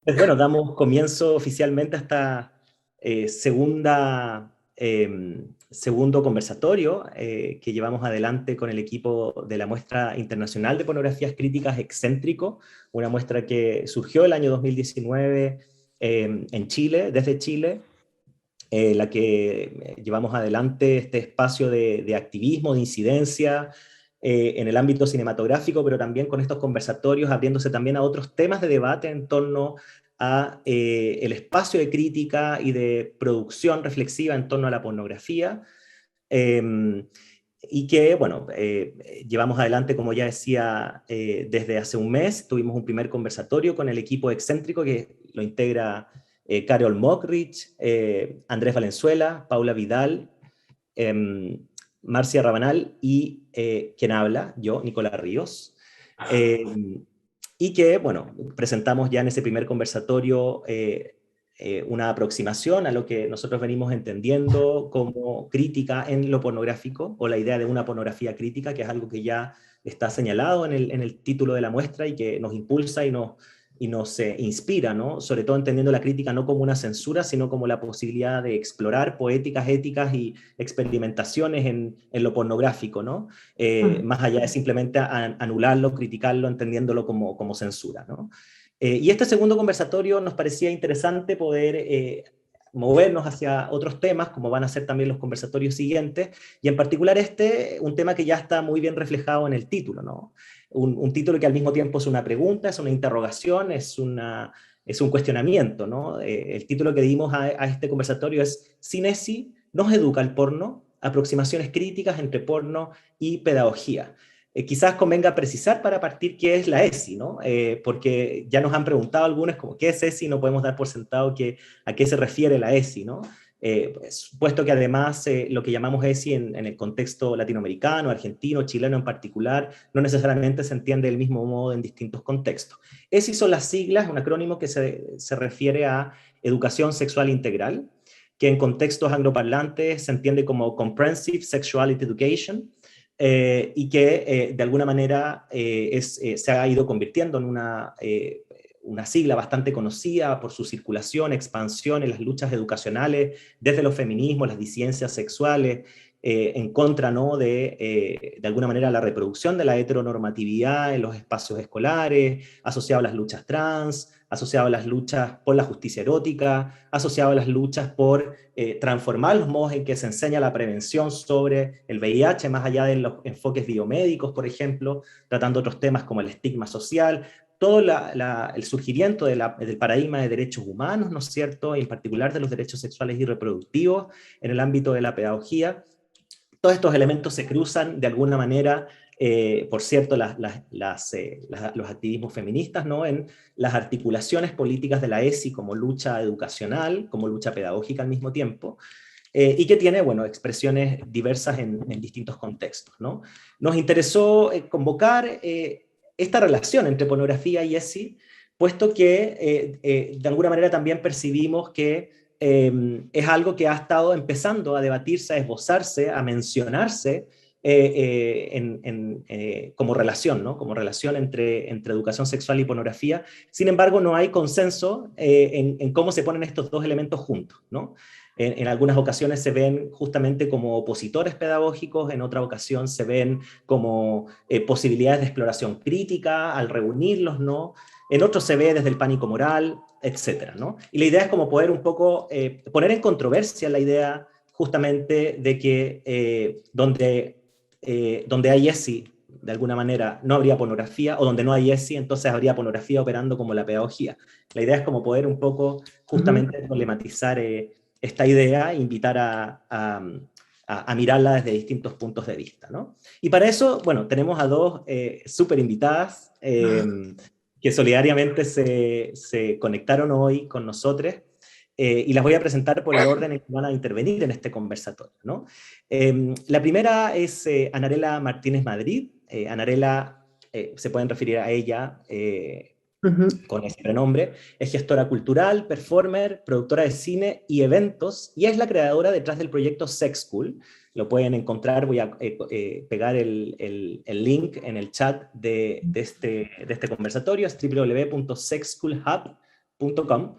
Pues bueno, damos comienzo oficialmente a esta segundo conversatorio que llevamos adelante con el equipo de la muestra internacional de pornografías críticas Excéntrico, una muestra que surgió el año 2019 en Chile, desde Chile, la que llevamos adelante este espacio de activismo, de incidencia en el ámbito cinematográfico, pero también con estos conversatorios abriéndose también a otros temas de debate en torno a el espacio de crítica y de producción reflexiva en torno a la pornografía. Eh, y que, bueno, llevamos adelante, como ya decía, desde hace un mes. Tuvimos un primer conversatorio con el equipo excéntrico que lo integra Carol Mockrich, Andrés Valenzuela, Paula Vidal, eh, Marcia Rabanal y quien habla, yo, Nicolás Ríos. Eh, y que, bueno, presentamos ya en ese primer conversatorio una aproximación a lo que nosotros venimos entendiendo como crítica en lo pornográfico, o la idea de una pornografía crítica, que es algo que ya está señalado en el título de la muestra y que nos impulsa y nos inspira, ¿no? Sobre todo entendiendo la crítica no como una censura, sino como la posibilidad de explorar poéticas, éticas y experimentaciones en lo pornográfico, ¿no? Mm. Más allá de simplemente anularlo, criticarlo, entendiéndolo como censura, ¿no? Y este segundo conversatorio nos parecía interesante poder movernos hacia otros temas, como van a ser también los conversatorios siguientes, y en particular este, un tema que ya está muy bien reflejado en el título, ¿no? Un título que al mismo tiempo es una pregunta, es una interrogación, es un cuestionamiento, ¿no? El título que dimos a este conversatorio es Cinesi nos educa el porno, aproximaciones críticas entre porno y pedagogía. Quizás convenga precisar para partir qué es la ESI, ¿no? Porque ya nos han preguntado algunos como qué es ESI, no podemos dar por sentado que, a qué se refiere la ESI, ¿no? Puesto que además lo que llamamos ESI en el contexto latinoamericano, argentino, chileno en particular, no necesariamente se entiende del mismo modo en distintos contextos. ESI son las siglas, un acrónimo que se refiere a Educación Sexual Integral, que en contextos angloparlantes se entiende como Comprehensive Sexuality Education, y que de alguna manera se ha ido convirtiendo en una sigla bastante conocida por su circulación, expansión en las luchas educacionales, desde los feminismos, las disidencias sexuales, en contra, ¿no? De alguna manera la reproducción de la heteronormatividad en los espacios escolares, asociado a las luchas trans, asociado a las luchas por la justicia erótica, asociado a las luchas por transformar los modos en que se enseña la prevención sobre el VIH, más allá de los enfoques biomédicos, por ejemplo, tratando otros temas como el estigma social, todo el surgimiento del paradigma de derechos humanos, ¿no es cierto?, y en particular de los derechos sexuales y reproductivos en el ámbito de la pedagogía. Todos estos elementos se cruzan de alguna manera, por cierto, los activismos feministas, ¿no? En las articulaciones políticas de la ESI como lucha educacional, como lucha pedagógica al mismo tiempo, y que tiene, bueno, expresiones diversas en distintos contextos, ¿no? Nos interesó convocar esta relación entre pornografía y ESI, puesto que de alguna manera también percibimos que es algo que ha estado empezando a debatirse, a esbozarse, a mencionarse como relación, ¿no? Como relación entre educación sexual y pornografía. Sin embargo, no hay consenso en cómo se ponen estos dos elementos juntos, ¿no? En algunas ocasiones se ven justamente como opositores pedagógicos, en otra ocasión se ven como posibilidades de exploración crítica al reunirlos, ¿no? En otros se ve desde el pánico moral, etcétera, ¿no? Y la idea es como poder un poco poner en controversia la idea justamente de que donde hay ESI, de alguna manera, no habría pornografía, o donde no hay ESI, entonces habría pornografía operando como la pedagogía. La idea es como poder un poco Ujú. justamente problematizar esta idea, invitar a mirarla desde distintos puntos de vista, ¿no? Y para eso, bueno, tenemos a dos súper invitadas que solidariamente se conectaron hoy con nosotros, y las voy a presentar por el orden en que van a intervenir en este conversatorio, ¿no? La primera es Anarela Martínez Madrid. Anarela, se pueden referir a ella Ujú. con ese renombre, es gestora cultural, performer, productora de cine y eventos, y es la creadora detrás del proyecto Sex School. Lo pueden encontrar, voy a pegar el link en el chat de este conversatorio, es www.sexschoolhub.org. fecundalab.com.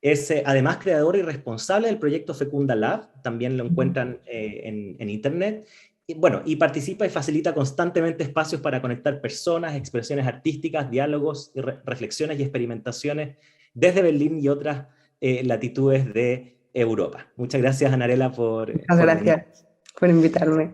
Es además creador y responsable del proyecto Fecunda Lab, también lo encuentran en internet. Y, bueno, y participa y facilita constantemente espacios para conectar personas, expresiones artísticas, diálogos, y reflexiones y experimentaciones desde Berlín y otras latitudes de Europa. Muchas gracias, Anarela, Muchas por venir. gracias por invitarme.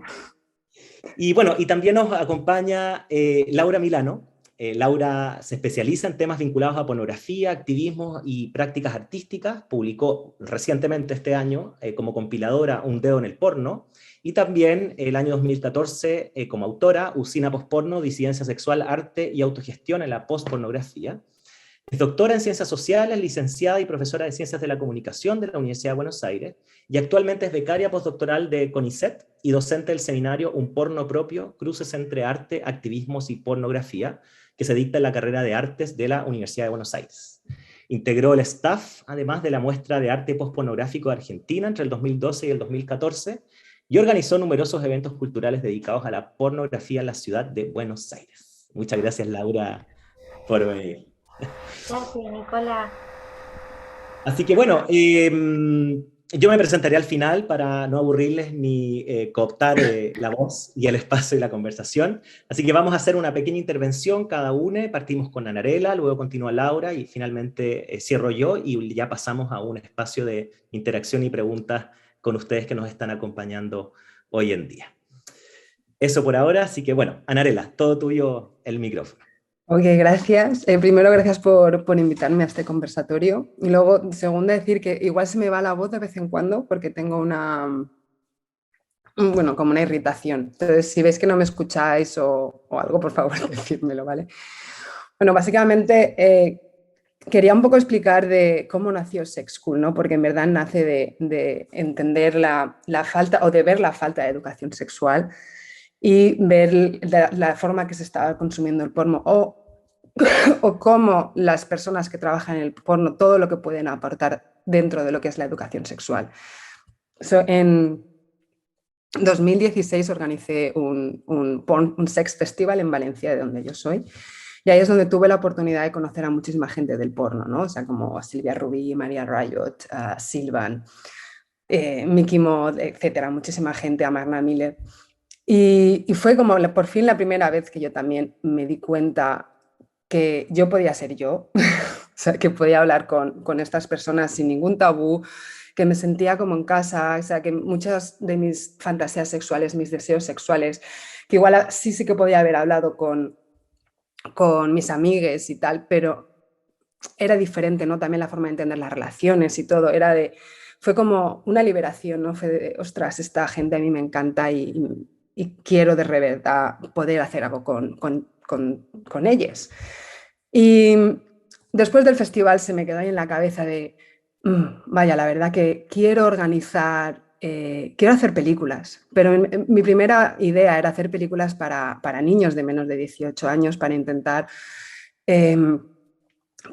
Y bueno, y también nos acompaña Laura Milano. Laura se especializa en temas vinculados a pornografía, activismo y prácticas artísticas. Publicó recientemente este año como compiladora Un dedo en el porno, y también el año 2014 como autora Usina Postporno, Disidencia Sexual, Arte y Autogestión en la Postpornografía. Es doctora en Ciencias Sociales, licenciada y profesora de Ciencias de la Comunicación de la Universidad de Buenos Aires, y actualmente es becaria postdoctoral de CONICET y docente del seminario Un porno propio, cruces entre arte, activismos y pornografía, que se dicta en la carrera de Artes de la Universidad de Buenos Aires. Integró el staff, además, de la muestra de arte postpornográfico de Argentina entre el 2012 y el 2014, y organizó numerosos eventos culturales dedicados a la pornografía en la ciudad de Buenos Aires. Muchas gracias, Laura, por venir. Gracias, Nicola. Así que bueno, yo me presentaré al final para no aburrirles ni cooptar la voz y el espacio y la conversación. Así que vamos a hacer una pequeña intervención cada una. Partimos con Anarela, luego continúa Laura y finalmente cierro yo, y ya pasamos a un espacio de interacción y preguntas con ustedes que nos están acompañando hoy en día. Eso por ahora, así que bueno, Anarela, todo tuyo el micrófono. Ok, gracias. Primero, gracias por invitarme a este conversatorio. Y luego, segundo, decir que igual se me va la voz de vez en cuando porque tengo como una irritación. Entonces, si veis que no me escucháis o algo, por favor, decídmelo, ¿vale? Bueno, básicamente quería un poco explicar de cómo nació Sex School, ¿no? Porque en verdad nace de entender la falta, o de ver la falta de educación sexual y ver la forma que se estaba consumiendo el porno o cómo las personas que trabajan en el porno, todo lo que pueden aportar dentro de lo que es la educación sexual. En 2016 organicé un sex festival en Valencia, de donde yo soy, y ahí es donde tuve la oportunidad de conocer a muchísima gente del porno, ¿no? O sea, como Silvia Rubí, María Riot, Silvan, Mickey Mod, etcétera, muchísima gente, Amarna Miller. Y fue como por fin la primera vez que yo también me di cuenta que yo podía ser yo, o sea, que podía hablar con estas personas sin ningún tabú, que me sentía como en casa, o sea, que muchas de mis fantasías sexuales, mis deseos sexuales, que igual sí que podía haber hablado con mis amigues y tal, pero era diferente, ¿no? También la forma de entender las relaciones y todo, fue como una liberación, ¿no? Fue de, ostras, esta gente a mí me encanta y quiero de verdad poder hacer algo con ellas. Y después del festival se me quedó ahí en la cabeza de, vaya, la verdad que quiero organizar, quiero hacer películas, pero mi primera idea era hacer películas para niños de menos de 18 años, para intentar,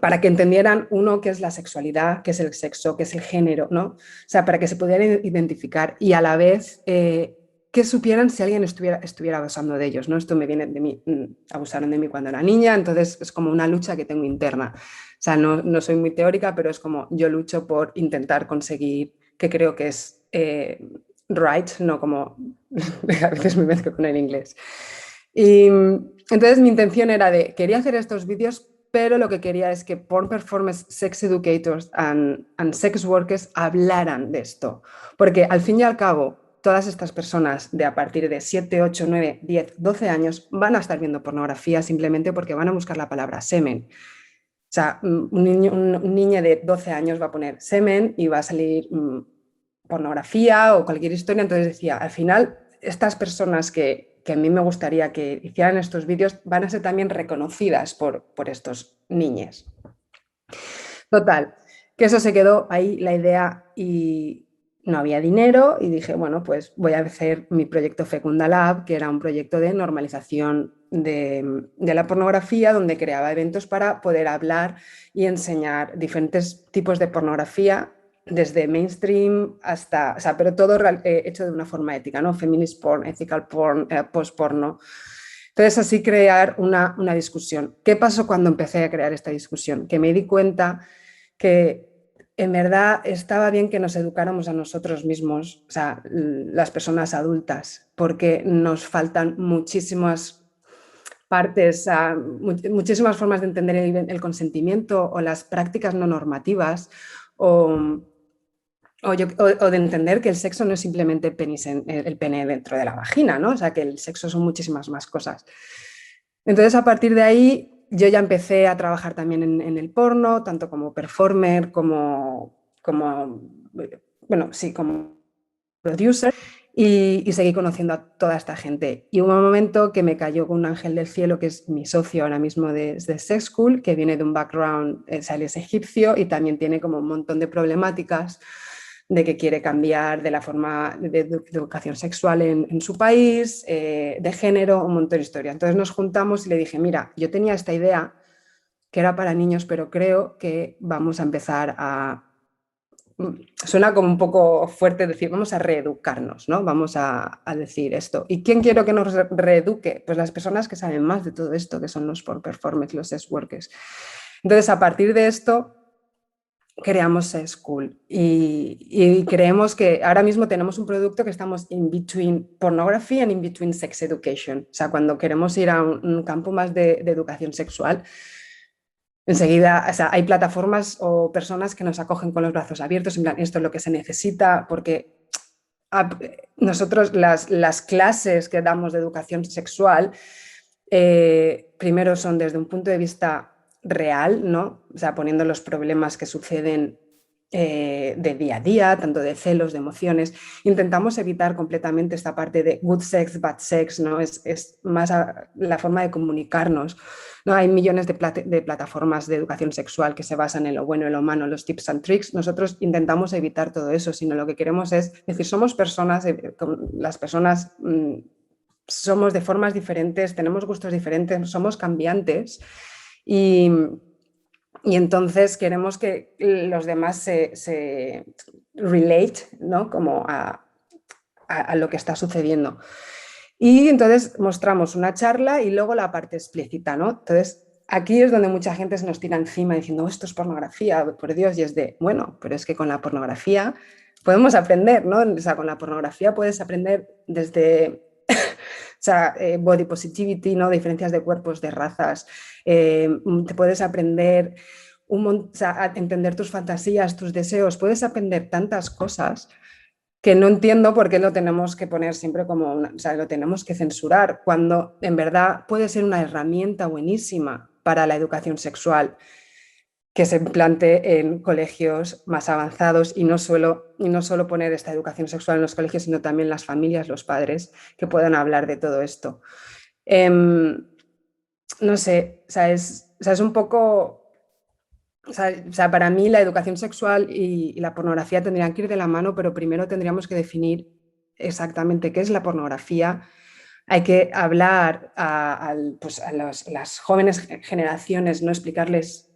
para que entendieran, uno, qué es la sexualidad, qué es el sexo, qué es el género, ¿no? O sea, para que se pudieran identificar y a la vez que supieran si alguien estuviera abusando de ellos, ¿no? Esto me viene de mí, abusaron de mí cuando era niña, entonces es como una lucha que tengo interna. O sea, no soy muy teórica, pero es como yo lucho por intentar conseguir, que creo que es right, no como a veces me mezclo con el inglés. Y entonces mi intención era quería hacer estos vídeos, pero lo que quería es que porn performers, sex educators and sex workers hablaran de esto, porque al fin y al cabo todas estas personas de a partir de 7, 8, 9, 10, 12 años van a estar viendo pornografía simplemente porque van a buscar la palabra semen. O sea, un niño de 12 años va a poner semen y va a salir pornografía o cualquier historia. Entonces decía, al final, estas personas que a mí me gustaría que hicieran estos vídeos van a ser también reconocidas por estos niños. Total, que eso se quedó ahí la idea y no había dinero y dije, bueno, pues voy a hacer mi proyecto Fecunda Lab, que era un proyecto de normalización de la pornografía, donde creaba eventos para poder hablar y enseñar diferentes tipos de pornografía, desde mainstream hasta, o sea, pero todo hecho de una forma ética, ¿no? Feminist porn, ethical porn, post-porno. Entonces, así crear una discusión. ¿Qué pasó cuando empecé a crear esta discusión? Que me di cuenta que en verdad estaba bien que nos educáramos a nosotros mismos, o sea, las personas adultas, porque nos faltan muchísimas partes, muchísimas formas de entender el consentimiento o las prácticas no normativas o de entender que el sexo no es simplemente el pene dentro de la vagina, ¿no? O sea, que el sexo son muchísimas más cosas. Entonces, a partir de ahí, yo ya empecé a trabajar también en el porno, tanto como performer, bueno, sí, como producer, y seguí conociendo a toda esta gente. Y hubo un momento que me cayó con un ángel del cielo, que es mi socio ahora mismo de Sex School, que viene de un background, él es egipcio y también tiene como un montón de problemáticas de que quiere cambiar de la forma de educación sexual en su país, de género, un montón de historia. Entonces nos juntamos y le dije, mira, yo tenía esta idea que era para niños, pero creo que vamos a empezar a... Suena como un poco fuerte decir, vamos a reeducarnos, ¿no? Vamos a decir esto. ¿Y quién quiero que nos reeduque? Pues las personas que saben más de todo esto, que son los performers, los sex workers. Entonces, a partir de esto, creamos Sex School y creemos que ahora mismo tenemos un producto que estamos in between pornography and in between sex education. O sea, cuando queremos ir a un campo más de educación sexual, enseguida, o sea, hay plataformas o personas que nos acogen con los brazos abiertos, en plan, esto es lo que se necesita, porque nosotros las clases que damos de educación sexual, primero son desde un punto de vista real, ¿no? O sea, poniendo los problemas que suceden de día a día, tanto de celos, de emociones. Intentamos evitar completamente esta parte de good sex, bad sex, ¿no? Es más la forma de comunicarnos. ¿No? Hay millones de plataformas de educación sexual que se basan en lo bueno y lo malo, los tips and tricks. Nosotros intentamos evitar todo eso, sino lo que queremos es decir, somos personas, las personas somos de formas diferentes, tenemos gustos diferentes, somos cambiantes y entonces queremos que los demás se relate, ¿no? Como a lo que está sucediendo. Y entonces mostramos una charla y luego la parte explícita, ¿no? Entonces, aquí es donde mucha gente se nos tira encima diciendo, esto es pornografía, por Dios, y es de, bueno, pero es que con la pornografía podemos aprender, ¿no? O sea, con la pornografía puedes aprender desde o sea, body positivity, ¿no? Diferencias de cuerpos, de razas, te puedes aprender o sea, a entender tus fantasías, tus deseos, puedes aprender tantas cosas que no entiendo por qué lo tenemos que poner siempre como, o sea, lo tenemos que censurar, cuando en verdad puede ser una herramienta buenísima para la educación sexual que se implante en colegios más avanzados y no solo poner esta educación sexual en los colegios, sino también las familias, los padres, que puedan hablar de todo esto. No sé, o sea, es un poco... O sea, para mí la educación sexual y la pornografía tendrían que ir de la mano, pero primero tendríamos que definir exactamente qué es la pornografía. Hay que hablar pues las jóvenes generaciones, no explicarles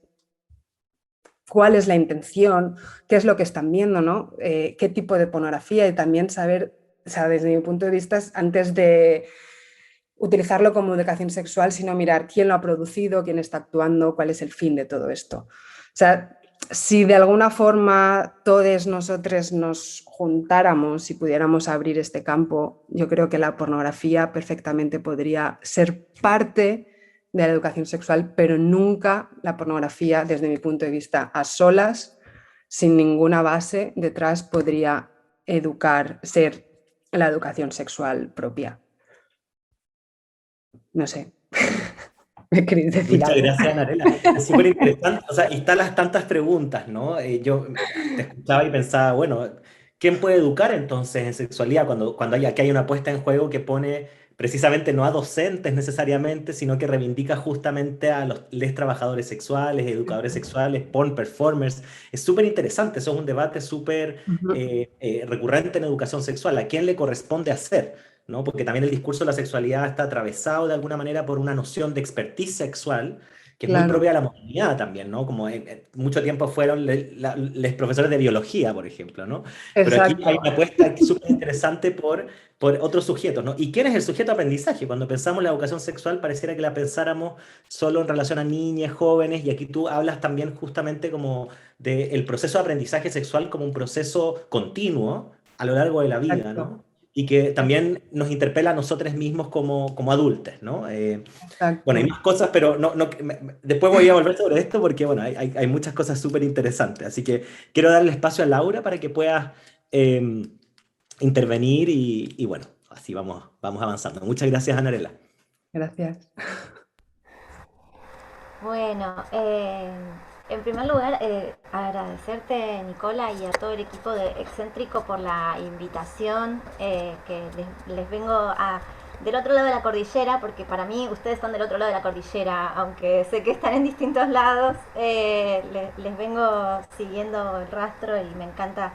cuál es la intención, qué es lo que están viendo, ¿no? Qué tipo de pornografía y también saber, o sea, desde mi punto de vista, antes de utilizarlo como educación sexual, sino mirar quién lo ha producido, quién está actuando, cuál es el fin de todo esto. O sea, si de alguna forma todos nosotros nos juntáramos y pudiéramos abrir este campo, yo creo que la pornografía perfectamente podría ser parte de la educación sexual, pero nunca la pornografía, desde mi punto de vista, a solas, sin ninguna base detrás, podría ser la educación sexual propia. No sé. ¿Me queréis decir Muchas algo? gracias, Narela. Es súper interesante. O sea, y están las tantas preguntas, ¿no? Yo te escuchaba y pensaba, bueno, ¿quién puede educar entonces en sexualidad cuando aquí hay una puesta en juego que pone precisamente no a docentes necesariamente, sino que reivindica justamente a les trabajadores sexuales, educadores sexuales, porn performers? Es súper interesante. Eso es un debate súper recurrente en educación sexual. ¿A quién le corresponde hacer? ¿No? Porque también el discurso de la sexualidad está atravesado de alguna manera por una noción de expertise sexual que es muy Claro, propia de la modernidad también, ¿no? Como mucho tiempo fueron los profesores de biología, por ejemplo, ¿no? Pero aquí hay exacto. una apuesta súper interesante por otros sujetos, ¿no? ¿Y quién es el sujeto de aprendizaje? Cuando pensamos la educación sexual pareciera que la pensáramos solo en relación a niñas, jóvenes, y aquí tú hablas también justamente como del proceso de aprendizaje sexual como un proceso continuo a lo largo de la vida, ¿no? Y que también nos interpela a nosotros mismos como adultos, ¿no? Bueno, hay más cosas, pero después voy a volver sobre esto porque, bueno, hay muchas cosas súper interesantes. Así que quiero darle espacio a Laura para que puedas intervenir y bueno, así vamos avanzando. Muchas gracias, Anarela. Gracias. Bueno, en primer lugar, agradecerte, Nicola, y a todo el equipo de Excéntrico por la invitación, que les vengo del otro lado de la cordillera, porque para mí ustedes están del otro lado de la cordillera, aunque sé que están en distintos lados, les vengo siguiendo el rastro y me encanta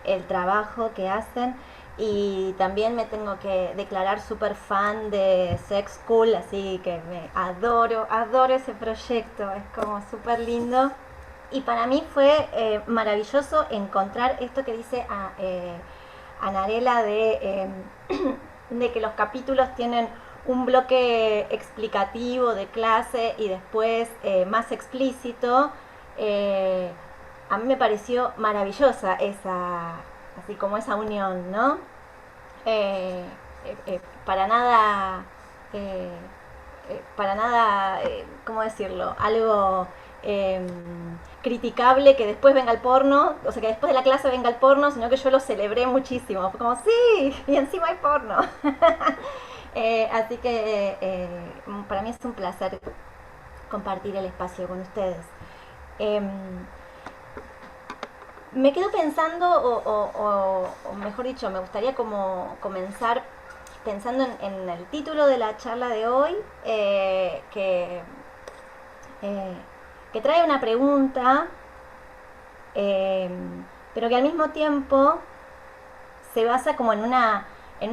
el trabajo que hacen. Y también me tengo que declarar súper fan de Sex School, así que me adoro ese proyecto, es como súper lindo. Y para mí fue maravilloso encontrar esto que dice Anarela de que los capítulos tienen un bloque explicativo de clase y después más explícito. A mí me pareció maravillosa así como esa unión, ¿no? Eh, para nada, ¿cómo decirlo? Algo criticable que después venga el porno, o sea, que después de la clase venga el porno, sino que yo lo celebré muchísimo. Fue como, sí, y encima hay porno. Así que para mí es un placer compartir el espacio con ustedes. Me quedo pensando, o mejor dicho, me gustaría como comenzar pensando en el título de la charla de hoy, que trae una pregunta, pero que al mismo tiempo se basa como en una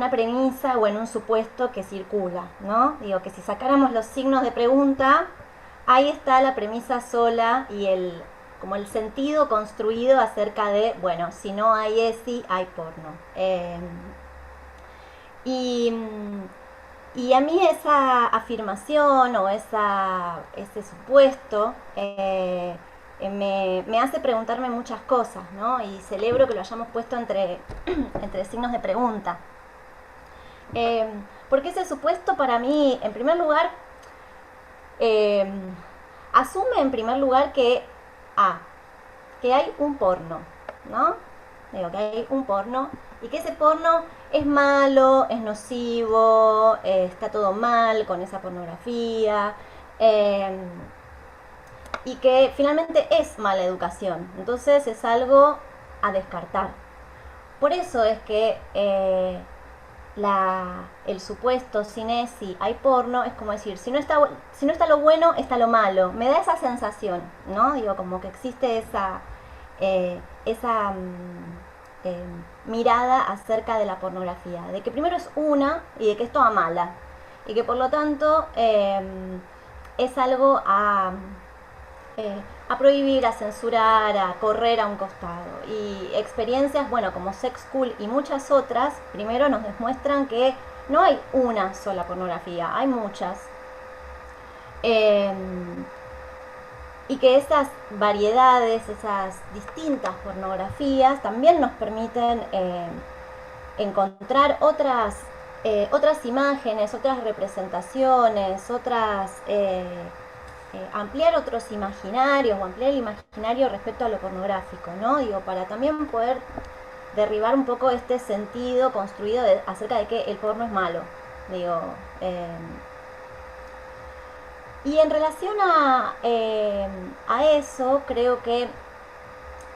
premisa o en un supuesto que circula, ¿no? Digo, que si sacáramos los signos de pregunta, ahí está la premisa sola y como el sentido construido acerca de, bueno, si no hay ESI, hay porno. Y a mí esa afirmación o ese supuesto me hace preguntarme muchas cosas, ¿no? Y celebro que lo hayamos puesto entre signos de pregunta. Porque ese supuesto para mí, en primer lugar, asume en primer lugar que hay un porno, ¿no? Digo, que hay un porno y que ese porno es malo, es nocivo, está todo mal con esa pornografía, y que finalmente es mala educación. Entonces es algo a descartar. Por eso es que el supuesto sin ESI hay porno, es como decir, si no está lo bueno, está lo malo. Me da esa sensación, ¿no? Digo, como que existe esa mirada acerca de la pornografía, de que primero es una y de que es toda mala, y que por lo tanto es algo a prohibir, a censurar, a correr a un costado. Y experiencias, bueno, como Sex School y muchas otras, primero nos demuestran que no hay una sola pornografía, hay muchas. Y que esas variedades, esas distintas pornografías también nos permiten encontrar otras imágenes, otras representaciones, ampliar otros imaginarios o ampliar el imaginario respecto a lo pornográfico, ¿no? Digo, para también poder derribar un poco este sentido construido acerca de que el porno es malo. Digo, y en relación a eso, creo que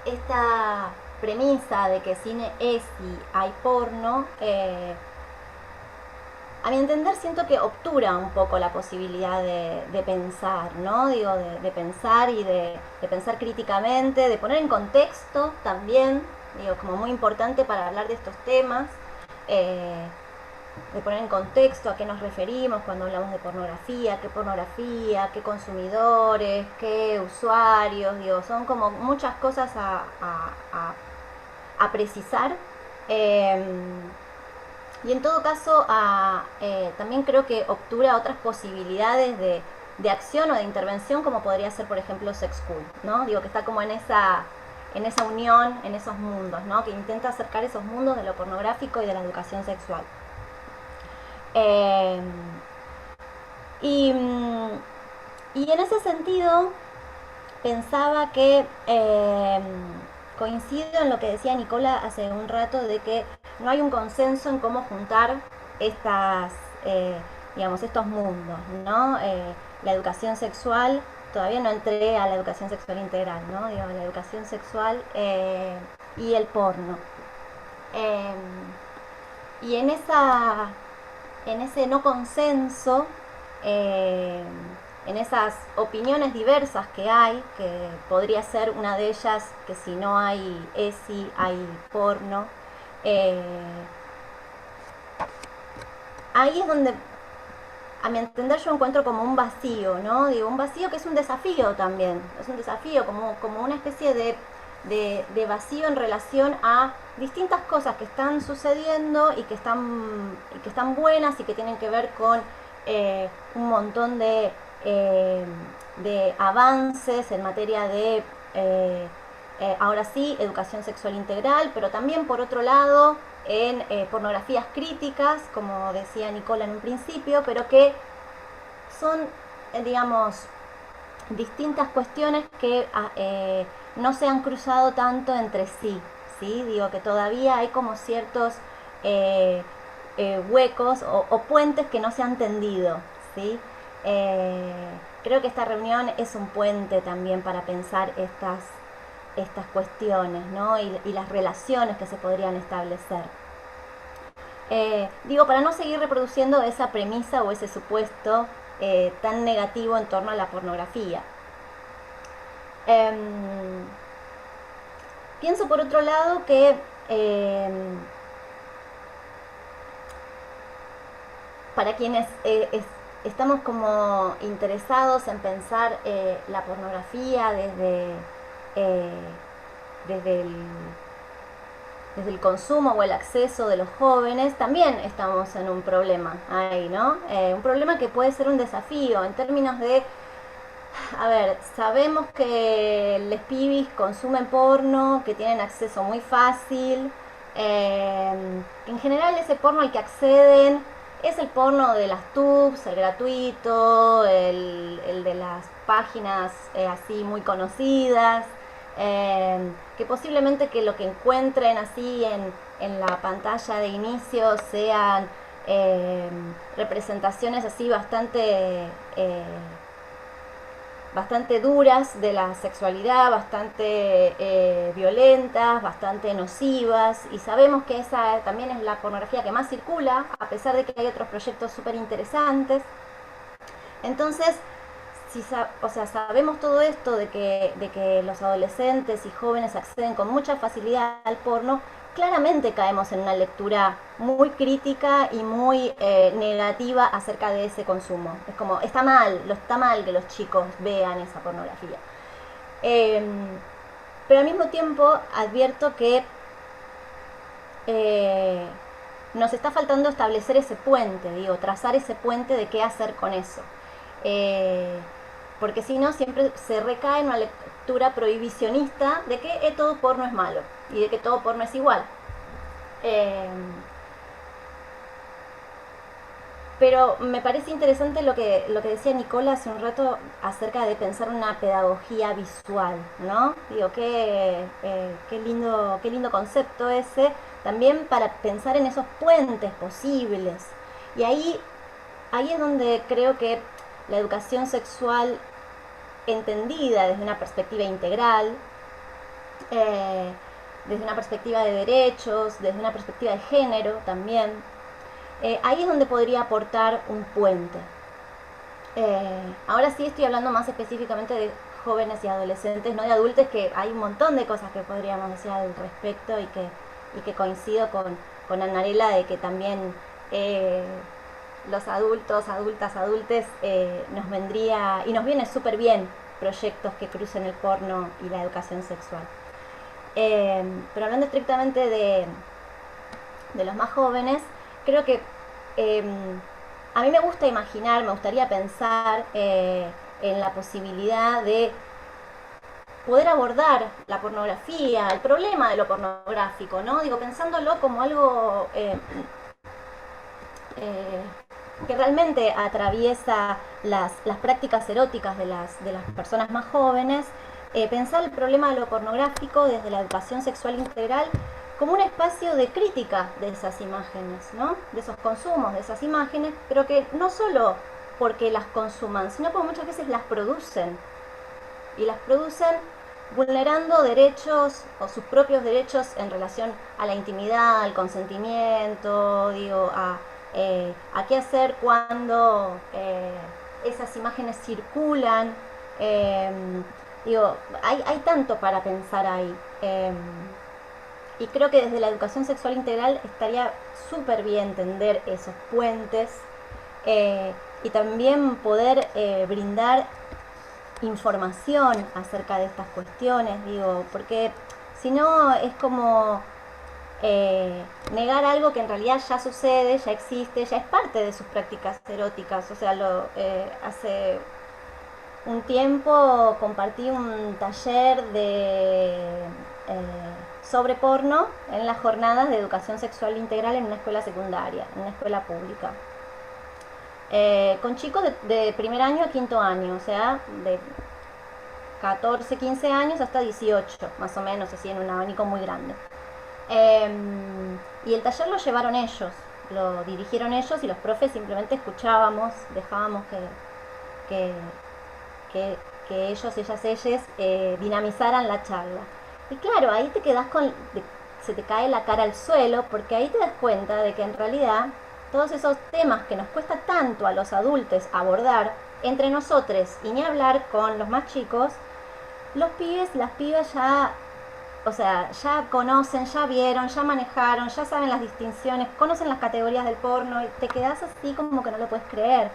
esta premisa de que cine es y hay porno, a mi entender siento que obtura un poco la posibilidad de pensar, ¿no? Digo, de pensar y de pensar críticamente, de poner en contexto también, digo, como muy importante para hablar de estos temas, de poner en contexto a qué nos referimos cuando hablamos de pornografía, qué consumidores, qué usuarios, digo, son como muchas cosas a precisar. Y en todo caso, también creo que obtura otras posibilidades de acción o de intervención, como podría ser, por ejemplo, Sex School, ¿no? Digo, que está como en esa en esa unión, en esos mundos, ¿no? Que intenta acercar esos mundos de lo pornográfico y de la educación sexual. Y en ese sentido pensaba que coincido en lo que decía Nicola hace un rato, de que no hay un consenso en cómo juntar estos mundos, ¿no? La educación sexual, todavía no entré a la educación sexual integral, ¿no? Digo, la educación sexual y el porno. Y en ese no consenso, en esas opiniones diversas que hay, que podría ser una de ellas que si no hay ESI, hay porno, ahí es donde, a mi entender, yo encuentro como un vacío, ¿no? Digo, un vacío que es un desafío también, es un desafío, como una especie de vacío en relación a distintas cosas que están sucediendo y que están buenas y que tienen que ver con un montón de avances en materia de, ahora sí, educación sexual integral, pero también, por otro lado, en pornografías críticas, como decía Nicola en un principio, pero que son, digamos, distintas cuestiones que no se han cruzado tanto entre sí, ¿sí? Digo que todavía hay como ciertos huecos o puentes que no se han tendido, ¿sí? Creo que esta reunión es un puente también para pensar estas cuestiones, ¿no? Y las relaciones que se podrían establecer. Digo, para no seguir reproduciendo esa premisa o ese supuesto tan negativo en torno a la pornografía. Pienso, por otro lado, que para quienes estamos como interesados en pensar la pornografía desde el consumo o el acceso de los jóvenes, también estamos en un problema ahí, ¿no? Un problema que puede ser un desafío en términos de, a ver, sabemos que los pibis consumen porno, que tienen acceso muy fácil, en general ese porno al que acceden es el porno de las tubs, el gratuito, el de las páginas así muy conocidas, que posiblemente que lo que encuentren así en la pantalla de inicio sean representaciones así bastante duras de la sexualidad, bastante violentas, bastante nocivas, y sabemos que esa también es la pornografía que más circula, a pesar de que hay otros proyectos súper interesantes. Entonces, sabemos todo esto de que los adolescentes y jóvenes acceden con mucha facilidad al porno. Claramente caemos en una lectura muy crítica y muy negativa acerca de ese consumo. Es como, está mal que los chicos vean esa pornografía. Pero al mismo tiempo advierto que nos está faltando establecer ese puente, trazar ese puente de qué hacer con eso. Porque si no, siempre se recae en una lectura prohibicionista de que todo porno es malo y de que todo porno es igual. Pero me parece interesante lo que decía Nicola hace un rato acerca de pensar una pedagogía visual, ¿no? Digo, qué lindo concepto ese, también para pensar en esos puentes posibles. Y ahí es donde creo que la educación sexual entendida desde una perspectiva integral, desde una perspectiva de derechos, desde una perspectiva de género también, ahí es donde podría aportar un puente. Ahora sí estoy hablando más específicamente de jóvenes y adolescentes, no de adultos, que hay un montón de cosas que podríamos decir al respecto y que coincido con Anarela de que también los adultos, adultas, adultes, nos vendría y nos viene súper bien proyectos que crucen el porno y la educación sexual. Pero hablando estrictamente de los más jóvenes, creo que a mí me gustaría pensar en la posibilidad de poder abordar la pornografía, el problema de lo pornográfico, ¿no? Digo, pensándolo como algo que realmente atraviesa las prácticas eróticas de las personas más jóvenes, pensar el problema de lo pornográfico desde la educación sexual integral como un espacio de crítica de esas imágenes, ¿no? De esos consumos, de esas imágenes, pero que no solo porque las consuman, sino porque muchas veces las producen. Y las producen vulnerando derechos o sus propios derechos en relación a la intimidad, al consentimiento, digo, a qué hacer cuando esas imágenes circulan. Digo, hay tanto para pensar ahí. Y creo que desde la educación sexual integral estaría súper bien entender esos puentes y también poder brindar información acerca de estas cuestiones, digo, porque si no es como negar algo que en realidad ya sucede, ya existe, ya es parte de sus prácticas eróticas. O sea, hace un tiempo compartí un taller sobre porno en las jornadas de educación sexual integral en una escuela secundaria, en una escuela pública. Con chicos de primer año a quinto año, o sea, de 14, 15 años hasta 18, más o menos, así en un abanico muy grande. Y el taller lo llevaron ellos, lo dirigieron ellos y los profes simplemente escuchábamos, dejábamos que ellos, ellas, dinamizaran la charla. Y claro, ahí te quedás se te cae la cara al suelo, porque ahí te das cuenta de que en realidad todos esos temas que nos cuesta tanto a los adultos abordar entre nosotros y ni hablar con los más chicos, los pibes, las pibas ya, o sea, ya conocen, ya vieron, ya manejaron, ya saben las distinciones, conocen las categorías del porno y te quedás así como que no lo puedes creer.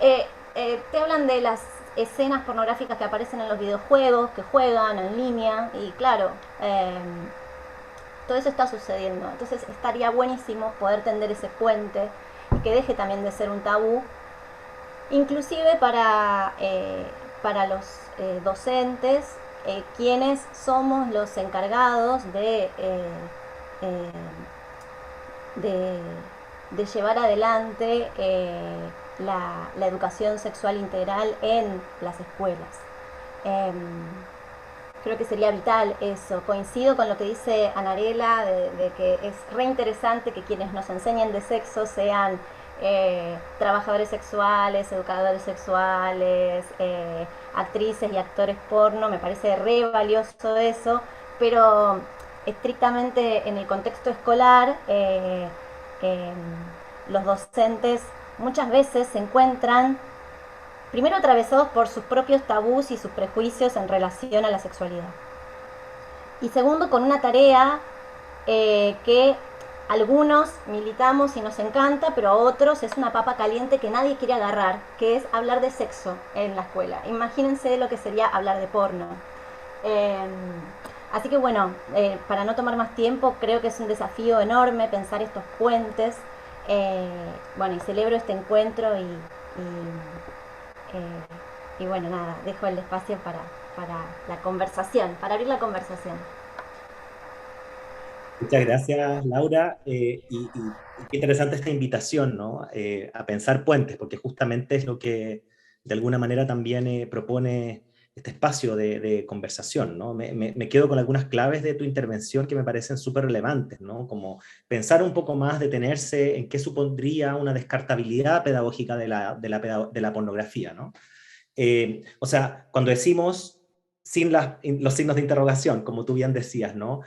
Te hablan de las escenas pornográficas que aparecen en los videojuegos, que juegan en línea, y claro, todo eso está sucediendo. Entonces estaría buenísimo poder tender ese puente y que deje también de ser un tabú, inclusive para los docentes, quienes somos los encargados de llevar adelante la educación sexual integral en las escuelas. Creo que sería vital eso. Coincido con lo que dice Anarela de que es re interesante que quienes nos enseñen de sexo sean trabajadores sexuales, educadores sexuales, actrices y actores porno. Me parece re valioso eso, pero estrictamente en el contexto escolar, los docentes muchas veces se encuentran primero atravesados por sus propios tabús y sus prejuicios en relación a la sexualidad. Y segundo, con una tarea que algunos militamos y nos encanta, pero a otros es una papa caliente que nadie quiere agarrar, que es hablar de sexo en la escuela. Imagínense lo que sería hablar de porno. Así que bueno, para no tomar más tiempo, creo que es un desafío enorme pensar estos puentes. Bueno, y celebro este encuentro y bueno, nada, dejo el espacio para la conversación, para abrir la conversación. Muchas gracias, Laura. Y qué interesante esta invitación, ¿no? A pensar puentes, porque justamente es lo que de alguna manera también propone este espacio de conversación, ¿no? Me quedo con algunas claves de tu intervención que me parecen súper relevantes, ¿no? Como pensar un poco más, detenerse en qué supondría una descartabilidad pedagógica de la pornografía, ¿no? O sea, cuando decimos sin los signos de interrogación, como tú bien decías, ¿no?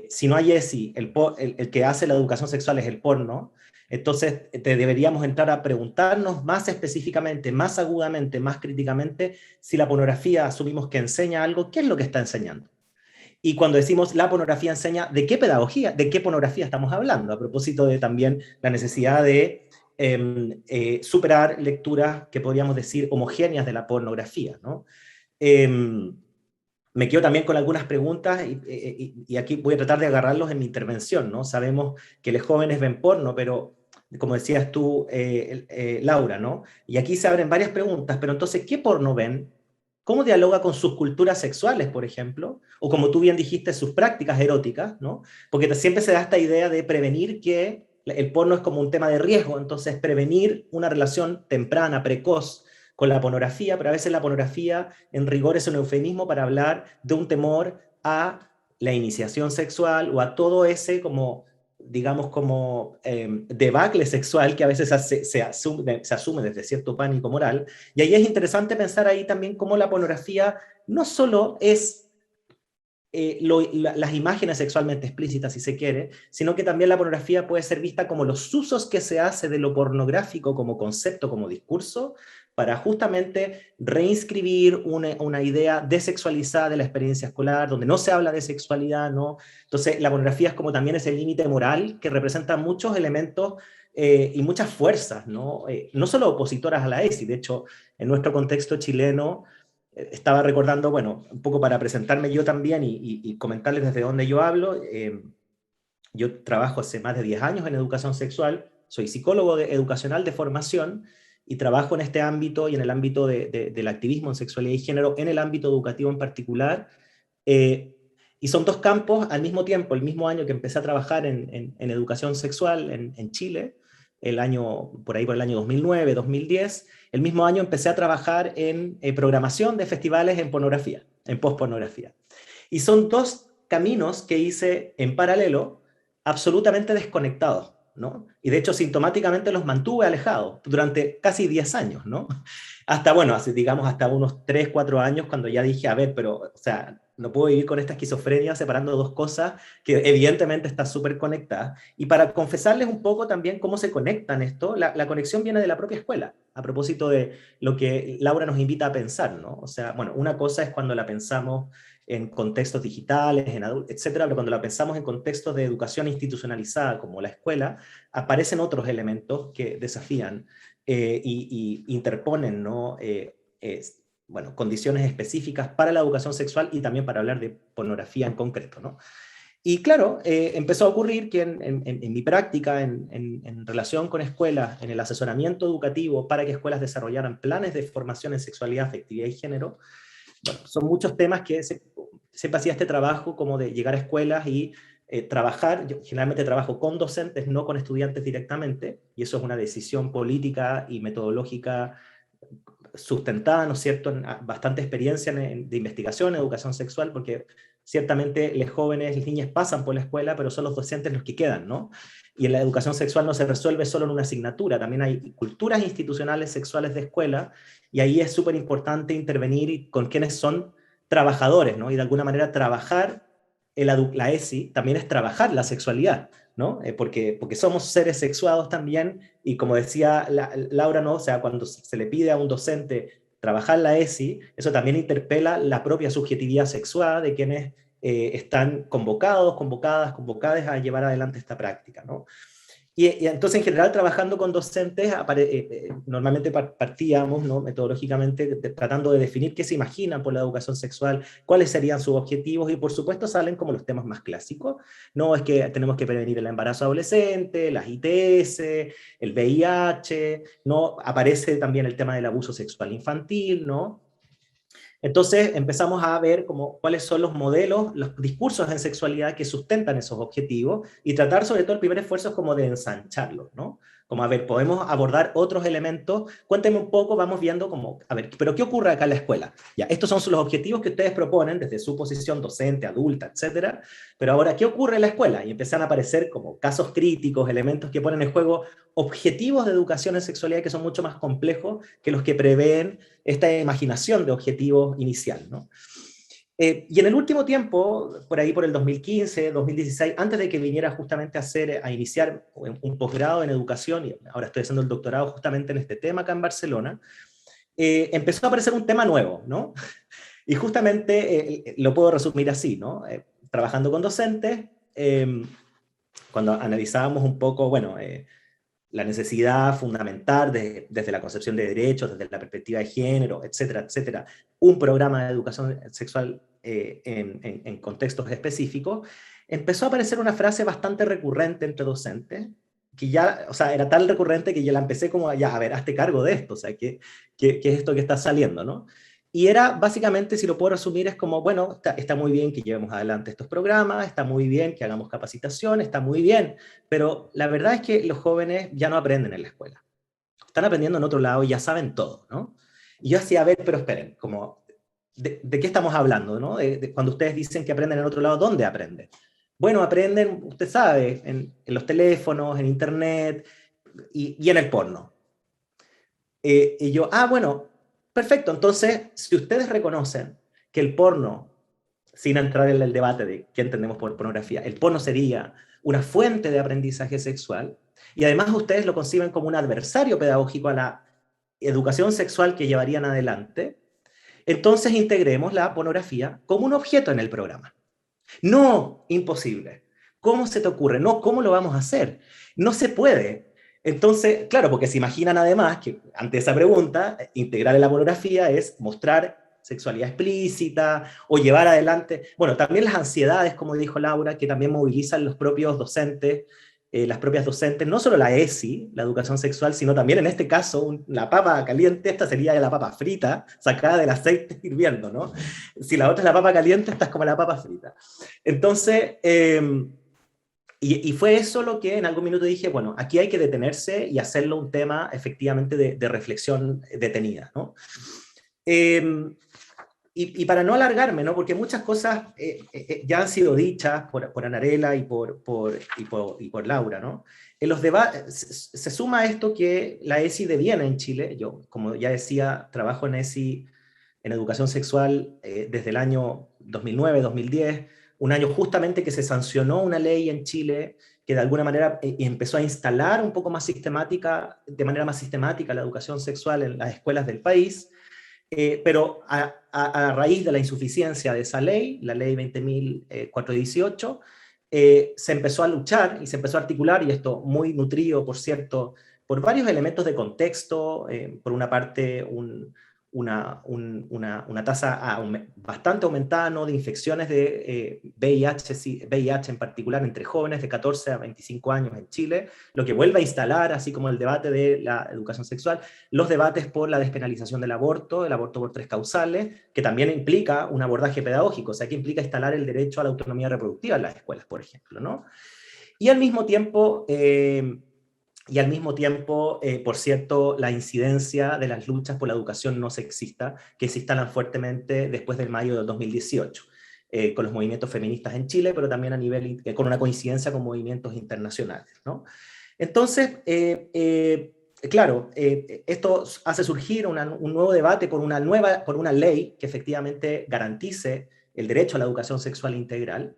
Si no hay ESI, el que hace la educación sexual es el porno, entonces deberíamos entrar a preguntarnos más específicamente, más agudamente, más críticamente, si la pornografía asumimos que enseña algo, ¿qué es lo que está enseñando? Y cuando decimos la pornografía enseña, ¿de qué pedagogía, de qué pornografía estamos hablando? A propósito de también la necesidad de superar lecturas que podríamos decir homogéneas de la pornografía, ¿no? Me quedo también con algunas preguntas y aquí voy a tratar de agarrarlos en mi intervención, ¿no? Sabemos que los jóvenes ven porno, pero como decías tú, Laura, ¿no? Y aquí se abren varias preguntas, pero entonces, ¿qué porno ven? cómo dialoga con sus culturas sexuales, por ejemplo, o como tú bien dijiste, sus prácticas eróticas, ¿no? Porque siempre se da esta idea de prevenir que el porno es como un tema de riesgo, entonces prevenir una relación temprana, precoz, con la pornografía, pero a veces la pornografía en rigor es un eufemismo para hablar de un temor a la iniciación sexual o a todo ese como, digamos, como debacle sexual que a veces se asume desde cierto pánico moral. Y ahí es interesante pensar ahí también cómo la pornografía no solo es las imágenes sexualmente explícitas, si se quiere, sino que también la pornografía puede ser vista como los usos que se hace de lo pornográfico como concepto, como discurso, para justamente reinscribir una idea desexualizada de la experiencia escolar, donde no se habla de sexualidad, ¿no? Entonces, la pornografía es como también ese límite moral que representa muchos elementos y muchas fuerzas, ¿no? No solo opositoras a la ESI, de hecho, en nuestro contexto chileno, estaba recordando, bueno, un poco para presentarme yo también y comentarles desde dónde yo hablo. Yo trabajo hace más de 10 años en educación sexual, soy psicólogo educacional de formación y trabajo en este ámbito y en el ámbito del activismo en sexualidad y género, en el ámbito educativo en particular. Y son dos campos al mismo tiempo, el mismo año que empecé a trabajar en educación sexual en Chile, por ahí por el año 2009, 2010, el mismo año empecé a trabajar en programación de festivales en pornografía, en postpornografía. Y son dos caminos que hice en paralelo, absolutamente desconectados, ¿no? Y de hecho sintomáticamente los mantuve alejados durante casi 10 años, ¿no? Hasta, bueno, digamos hasta unos 3, 4 años cuando ya dije, a ver, pero, o sea, no puedo vivir con esta esquizofrenia separando dos cosas que evidentemente están súper conectadas. Y para confesarles un poco también cómo se conectan esto, la conexión viene de la propia escuela, a propósito de lo que Laura nos invita a pensar, ¿no? O sea, bueno, una cosa es cuando la pensamos en contextos digitales, en etcétera, pero cuando la pensamos en contextos de educación institucionalizada como la escuela, aparecen otros elementos que desafían y interponen, ¿no? Bueno, condiciones específicas para la educación sexual y también para hablar de pornografía en concreto, ¿no? Y claro, empezó a ocurrir que en mi práctica, en relación con escuelas, en el asesoramiento educativo para que escuelas desarrollaran planes de formación en sexualidad, afectividad y género, bueno, son muchos temas que siempre hacía este trabajo como de llegar a escuelas y trabajar. Yo generalmente trabajo con docentes, no con estudiantes directamente, y eso es una decisión política y metodológica sustentada, ¿no es cierto?, en bastante experiencia de investigación en educación sexual, porque ciertamente los jóvenes, las niñas pasan por la escuela, pero son los docentes los que quedan, ¿no? Y en la educación sexual no se resuelve solo en una asignatura, también hay culturas institucionales sexuales de escuela, y ahí es súper importante intervenir con quienes son trabajadores, ¿no? Y de alguna manera trabajar la ESI también es trabajar la sexualidad, ¿no? Porque somos seres sexuados también, y como decía Laura, ¿no? O sea, cuando se le pide a un docente trabajar la ESI, eso también interpela la propia subjetividad sexual de quienes están convocadas a llevar adelante esta práctica, ¿no? Y entonces, en general, trabajando con docentes, normalmente partíamos, ¿no?, metodológicamente tratando de definir qué se imaginan por la educación sexual, cuáles serían sus objetivos, y por supuesto salen como los temas más clásicos. No, es que tenemos que prevenir el embarazo adolescente, las ITS, el VIH, ¿no? Aparece también el tema del abuso sexual infantil, ¿no? Entonces empezamos a ver cuáles son los modelos, los discursos en sexualidad que sustentan esos objetivos, y tratar sobre todo el primer esfuerzo es como de ensancharlos, ¿no? Como, a ver, podemos abordar otros elementos. Cuéntenme un poco, vamos viendo como, a ver, pero ¿qué ocurre acá en la escuela? Ya, estos son los objetivos que ustedes proponen desde su posición docente, adulta, etcétera, pero ahora, ¿qué ocurre en la escuela? Y empiezan a aparecer como casos críticos, elementos que ponen en juego objetivos de educación en sexualidad que son mucho más complejos que los que prevén esta imaginación de objetivo inicial, ¿no? Y en el último tiempo, por ahí por el 2015, 2016, antes de que viniera justamente a iniciar un posgrado en educación, y ahora estoy haciendo el doctorado justamente en este tema acá en Barcelona, empezó a aparecer un tema nuevo, ¿no? Y justamente lo puedo resumir así, ¿no? Trabajando con docentes, cuando analizábamos un poco, bueno, la necesidad fundamental desde la concepción de derechos, desde la perspectiva de género, etcétera, etcétera, un programa de educación sexual en contextos específicos, empezó a aparecer una frase bastante recurrente entre docentes, que ya, o sea, era tan recurrente que yo la empecé como, ya, a ver, hazte cargo de esto, o sea, ¿qué es esto que está saliendo, no? Y era básicamente, si lo puedo resumir, es como, bueno, está muy bien que llevemos adelante estos programas, está muy bien que hagamos capacitación, está muy bien, pero la verdad es que los jóvenes ya no aprenden en la escuela. Están aprendiendo en otro lado y ya saben todo, ¿no? Y yo hacía, a ver, pero esperen, como, ¿de qué estamos hablando, no? Cuando ustedes dicen que aprenden en otro lado, ¿dónde aprenden? Bueno, aprenden, usted sabe, en los teléfonos, en internet y en el porno. Y yo, bueno, perfecto, entonces, si ustedes reconocen que el porno, sin entrar en el debate de qué entendemos por pornografía, el porno sería una fuente de aprendizaje sexual, y además ustedes lo conciben como un adversario pedagógico a la educación sexual que llevarían adelante, entonces integremos la pornografía como un objeto en el programa. No, imposible. ¿Cómo se te ocurre? No, ¿cómo lo vamos a hacer? No se puede. Entonces, claro, porque se imaginan además que ante esa pregunta, integrar en la pornografía es mostrar sexualidad explícita o llevar adelante, bueno, también las ansiedades, como dijo Laura, que también movilizan los propios docentes, las propias docentes, no solo la ESI, la educación sexual, sino también en este caso la papa caliente, esta sería la papa frita, sacada del aceite hirviendo, ¿no? Si la otra es la papa caliente, esta es como la papa frita. Entonces, y fue eso lo que en algún minuto dije, bueno, aquí hay que detenerse y hacerlo un tema efectivamente de reflexión detenida, ¿no? Y para no alargarme, ¿no? Porque muchas cosas ya han sido dichas por Anarela y por Laura, ¿no? En los debates se suma a esto que la ESI deviene en Chile. Yo, como ya decía, trabajo en ESI, en educación sexual, desde el año 2009-2010, un año justamente que se sancionó una ley en Chile que de alguna manera empezó a instalar un poco más sistemática, de manera más sistemática la educación sexual en las escuelas del país. Pero a raíz de la insuficiencia de esa ley, la ley 20.418, se empezó a luchar y se empezó a articular, y esto muy nutrido, por cierto, por varios elementos de contexto, por una parte una tasa bastante aumentada, ¿no?, de infecciones de VIH en particular entre jóvenes de 14 a 25 años en Chile, lo que vuelve a instalar, así como el debate de la educación sexual, los debates por la despenalización del aborto por 3 causales, que también implica un abordaje pedagógico, o sea, que implica instalar el derecho a la autonomía reproductiva en las escuelas, por ejemplo, ¿no? Y al mismo tiempo... por cierto, la incidencia de las luchas por la educación no sexista, que se instalan fuertemente después del mayo del 2018, con los movimientos feministas en Chile, pero también a nivel, con una coincidencia con movimientos internacionales, ¿no? Entonces, claro, esto hace surgir un nuevo debate por una ley que efectivamente garantice el derecho a la educación sexual integral.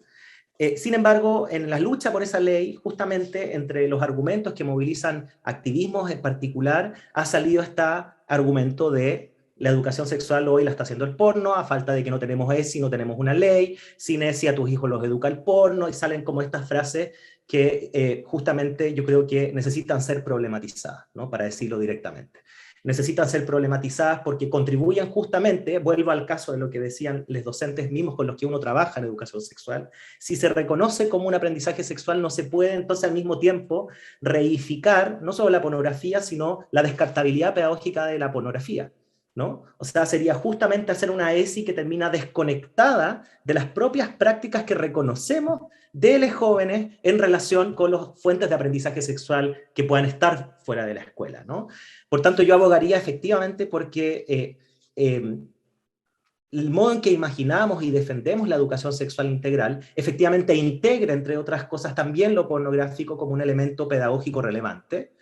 Sin embargo, en la lucha por esa ley, justamente entre los argumentos que movilizan activismos en particular, ha salido este argumento de la educación sexual hoy la está haciendo el porno, a falta de que no tenemos ESI, no tenemos una ley, sin ESI a tus hijos los educa el porno, y salen como estas frases que justamente yo creo que necesitan ser problematizadas, ¿no?, para decirlo directamente. Necesitan ser problematizadas porque contribuyen justamente, vuelvo al caso de lo que decían los docentes mismos con los que uno trabaja en educación sexual, si se reconoce como un aprendizaje sexual no se puede entonces al mismo tiempo reificar no solo la pornografía, sino la descartabilidad pedagógica de la pornografía, ¿no? O sea, sería justamente hacer una ESI que termina desconectada de las propias prácticas que reconocemos de los jóvenes en relación con las fuentes de aprendizaje sexual que puedan estar fuera de la escuela, ¿no? Por tanto, yo abogaría efectivamente porque el modo en que imaginamos y defendemos la educación sexual integral efectivamente integra, entre otras cosas, también lo pornográfico como un elemento pedagógico relevante.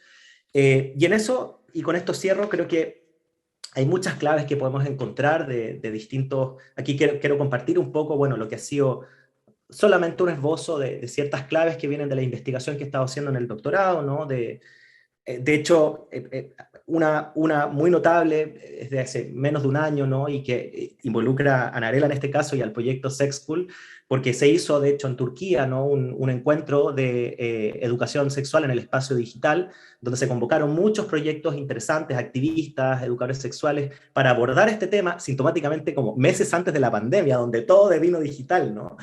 Y en eso, y con esto cierro, creo que hay muchas claves que podemos encontrar de distintos... Aquí quiero compartir un poco, bueno, lo que ha sido solamente un esbozo de ciertas claves que vienen de la investigación que he estado haciendo en el doctorado, ¿no? De hecho, una muy notable es de hace menos de un año, ¿no?, y que involucra a Anarela en este caso y al proyecto Sexpool, porque se hizo de hecho en Turquía, ¿no?, un encuentro de educación sexual en el espacio digital, donde se convocaron muchos proyectos interesantes, activistas, educadores sexuales, para abordar este tema sintomáticamente como meses antes de la pandemia, donde todo devino digital, ¿no?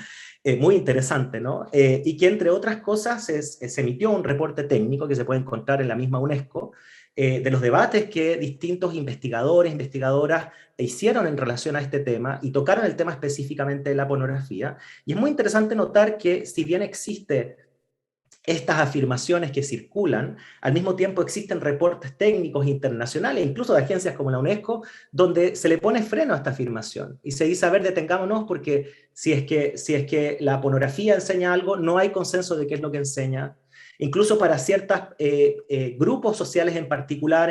Muy interesante, ¿no? Y que entre otras cosas se emitió un reporte técnico que se puede encontrar en la misma UNESCO, de los debates que distintos investigadores, investigadoras hicieron en relación a este tema y tocaron el tema específicamente de la pornografía. Y es muy interesante notar que si bien existe estas afirmaciones que circulan, al mismo tiempo existen reportes técnicos internacionales, incluso de agencias como la UNESCO, donde se le pone freno a esta afirmación y se dice, a ver, detengámonos porque si es que la pornografía enseña algo, no hay consenso de qué es lo que enseña. Incluso para ciertos grupos sociales en particular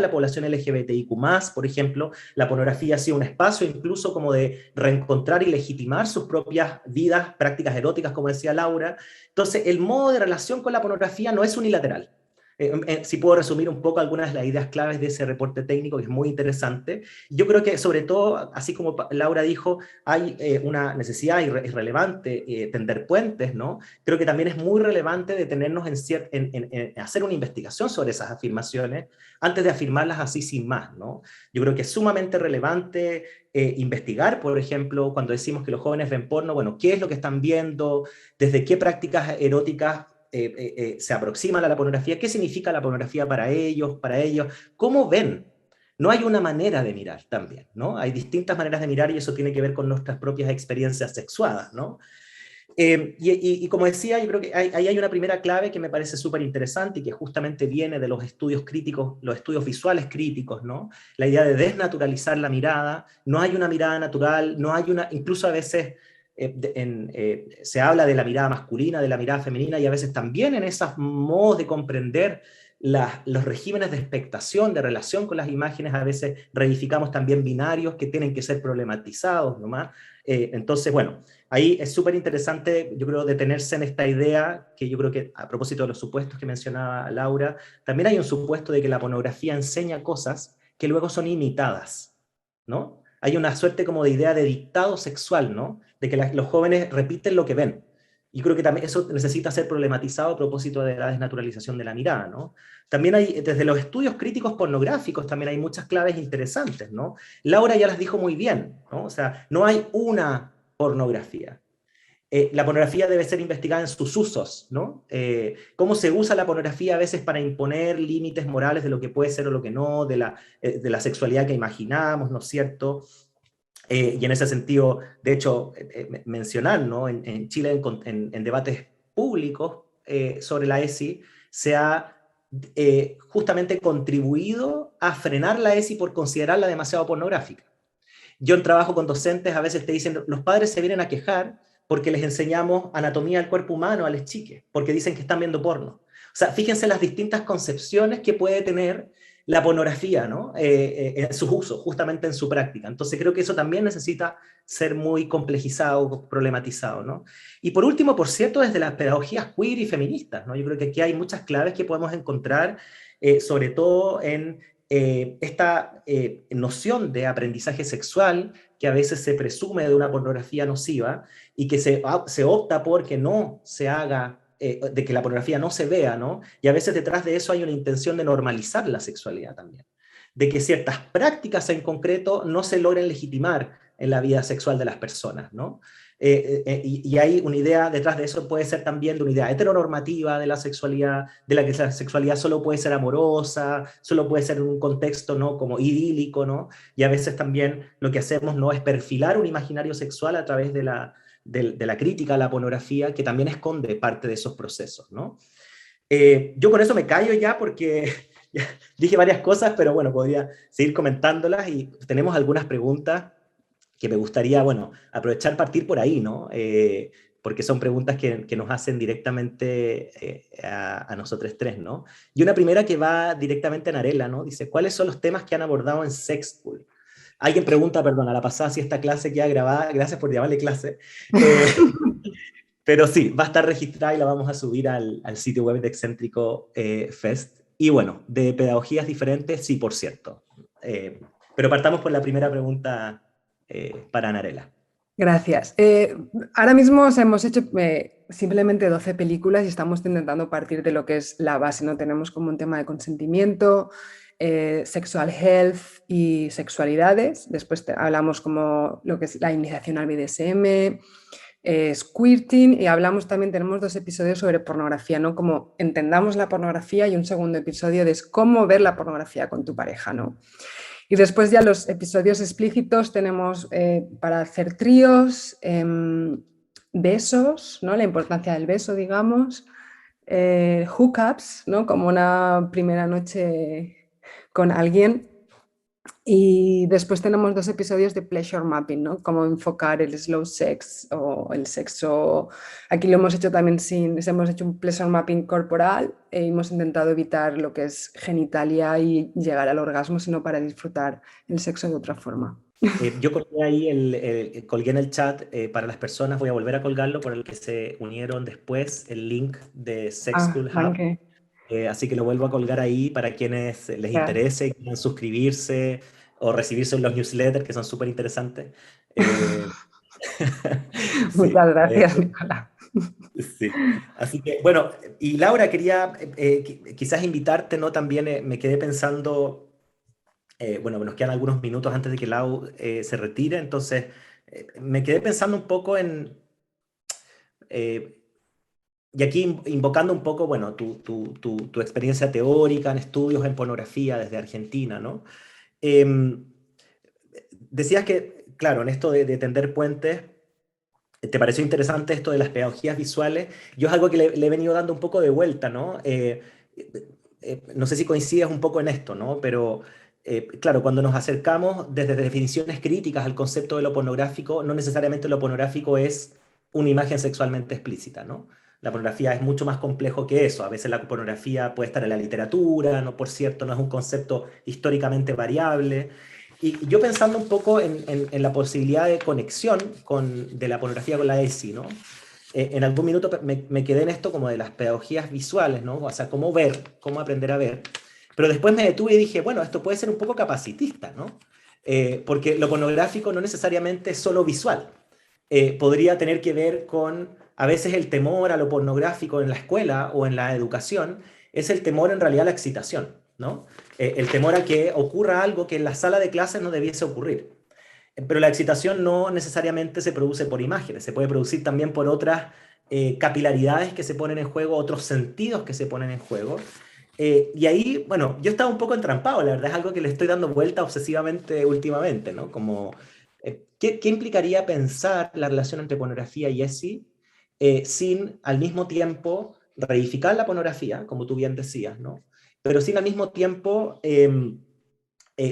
la población LGBTIQ+, por ejemplo, la pornografía ha sido un espacio incluso como de reencontrar y legitimar sus propias vidas, prácticas eróticas, como decía Laura. Entonces, el modo de relación con la pornografía no es unilateral. Si puedo resumir un poco algunas de las ideas claves de ese reporte técnico, que es muy interesante. Yo creo que, sobre todo, así como Laura dijo, hay una necesidad irrelevante tender puentes, ¿no? Creo que también es muy relevante detenernos en hacer una investigación sobre esas afirmaciones antes de afirmarlas así sin más, ¿no? Yo creo que es sumamente relevante investigar, por ejemplo, cuando decimos que los jóvenes ven porno, bueno, ¿qué es lo que están viendo? ¿Desde qué prácticas eróticas se aproximan a la pornografía? ¿Qué significa la pornografía para ellos? ¿Cómo ven? No hay una manera de mirar también, ¿no? Hay distintas maneras de mirar y eso tiene que ver con nuestras propias experiencias sexuadas, ¿no? Y como decía, yo creo que ahí hay una primera clave que me parece súper interesante y que justamente viene de los estudios críticos, los estudios visuales críticos, ¿no? La idea de desnaturalizar la mirada, no hay una mirada natural, no hay una, incluso a veces se habla de la mirada masculina, de la mirada femenina, y a veces también en esos modos de comprender los regímenes de expectación, de relación con las imágenes, a veces reivindificamos también binarios que tienen que ser problematizados nomás. Entonces, bueno, ahí es súper interesante, yo creo, detenerse en esta idea, que yo creo que a propósito de los supuestos que mencionaba Laura, también hay un supuesto de que la pornografía enseña cosas que luego son imitadas, ¿no? Hay una suerte como de idea de dictado sexual, ¿no? De que los jóvenes repiten lo que ven. Y creo que también eso necesita ser problematizado a propósito de la desnaturalización de la mirada, ¿no? También hay, desde los estudios críticos pornográficos, también hay muchas claves interesantes, ¿no? Laura ya las dijo muy bien, ¿no? O sea, no hay una pornografía. La pornografía debe ser investigada en sus usos, ¿no? Cómo se usa la pornografía a veces para imponer límites morales de lo que puede ser o lo que no, de la sexualidad que imaginamos, ¿no es cierto? Y en ese sentido, de hecho, mencionar, ¿no? En Chile, en debates públicos sobre la ESI, se ha justamente contribuido a frenar la ESI por considerarla demasiado pornográfica. Yo en trabajo con docentes, a veces te dicen, los padres se vienen a quejar porque les enseñamos anatomía del cuerpo humano a las chiques, porque dicen que están viendo porno. O sea, fíjense las distintas concepciones que puede tener la pornografía, ¿no? En sus usos, justamente en su práctica. Entonces creo que eso también necesita ser muy complejizado, problematizado, ¿no? Y por último, por cierto, desde las pedagogías queer y feministas, ¿no? Yo creo que aquí hay muchas claves que podemos encontrar, sobre todo en esta noción de aprendizaje sexual que a veces se presume de una pornografía nociva y que se opta por que no se haga, de que la pornografía no se vea, ¿no? Y a veces detrás de eso hay una intención de normalizar la sexualidad también, de que ciertas prácticas en concreto no se logren legitimar en la vida sexual de las personas, ¿no? Y hay una idea detrás de eso, puede ser también de una idea heteronormativa de la sexualidad, de la que la sexualidad solo puede ser amorosa, solo puede ser en un contexto, ¿no? Como idílico, ¿no? Y a veces también lo que hacemos no es perfilar un imaginario sexual a través de la crítica a la pornografía, que también esconde parte de esos procesos, ¿no? Yo con eso me callo ya porque ya dije varias cosas, pero bueno, podría seguir comentándolas y tenemos algunas preguntas que me gustaría, bueno, aprovechar partir por ahí, ¿no? Porque son preguntas que nos hacen directamente a nosotros tres, ¿no? Y una primera que va directamente a Narela, ¿no? Dice, ¿cuáles son los temas que han abordado en Sex School? Alguien pregunta, perdón, a la pasada si esta clase queda grabada, gracias por llamarle clase. Pero sí, va a estar registrada y la vamos a subir al sitio web de Excéntrico Fest. Y bueno, de pedagogías diferentes, sí, por cierto. Pero partamos por la primera pregunta para Narela. Gracias. Ahora mismo hemos hecho simplemente 12 películas y estamos intentando partir de lo que es la base, ¿no? Tenemos como un tema de consentimiento, sexual health y sexualidades. Después hablamos como lo que es la iniciación al BDSM, squirting, y hablamos también, tenemos 2 episodios sobre pornografía, ¿no? Cómo entendamos la pornografía, y un segundo episodio de cómo ver la pornografía con tu pareja, ¿no? Y después ya los episodios explícitos tenemos para hacer tríos, besos, ¿no? La importancia del beso, digamos, hookups, ¿no? Como una primera noche con alguien. Y después tenemos 2 episodios de pleasure mapping, ¿no? Cómo enfocar el slow sex o el sexo. Aquí lo hemos hecho también hemos hecho un pleasure mapping corporal e hemos intentado evitar lo que es genitalia y llegar al orgasmo, sino para disfrutar el sexo de otra forma. Yo colgué ahí, colgué en el chat para las personas, voy a volver a colgarlo por el que se unieron después, el link de Sex Tool Hub. Danke. Así que lo vuelvo a colgar ahí para quienes les interese, quieran suscribirse o recibirse en los newsletters, que son súper interesantes. Muchas gracias, Nicolás. Sí. Así que, bueno, y Laura, quería quizás invitarte, ¿no? También me quedé pensando, bueno, nos quedan algunos minutos antes de que Lau se retire, entonces me quedé pensando un poco y aquí invocando un poco, bueno, tu experiencia teórica en estudios en pornografía desde Argentina, ¿no? Decías que, claro, en esto de tender puentes, te pareció interesante esto de las pedagogías visuales. Yo es algo que le he venido dando un poco de vuelta, ¿no? No sé si coincides un poco en esto, ¿no? Pero, claro, cuando nos acercamos desde definiciones críticas al concepto de lo pornográfico, no necesariamente lo pornográfico es una imagen sexualmente explícita, ¿no? La pornografía es mucho más complejo que eso. A veces la pornografía puede estar en la literatura, ¿no? Por cierto, no es un concepto históricamente variable. Y yo pensando un poco en la posibilidad de conexión de la pornografía con la ESI, ¿no? En algún minuto me quedé en esto como de las pedagogías visuales, ¿no? O sea, cómo ver, cómo aprender a ver. Pero después me detuve y dije, bueno, esto puede ser un poco capacitista, ¿no? Porque lo pornográfico no necesariamente es solo visual. Podría tener que ver con, a veces el temor a lo pornográfico en la escuela o en la educación, es el temor en realidad a la excitación, ¿no? El temor a que ocurra algo que en la sala de clases no debiese ocurrir. Pero la excitación no necesariamente se produce por imágenes, se puede producir también por otras capilaridades que se ponen en juego, otros sentidos que se ponen en juego. Y ahí, bueno, yo estaba un poco entrampado, la verdad es algo que le estoy dando vuelta obsesivamente últimamente, ¿no? Como, ¿qué implicaría pensar la relación entre pornografía y ESI sin al mismo tiempo reificar la pornografía, como tú bien decías, ¿no? Pero sin al mismo tiempo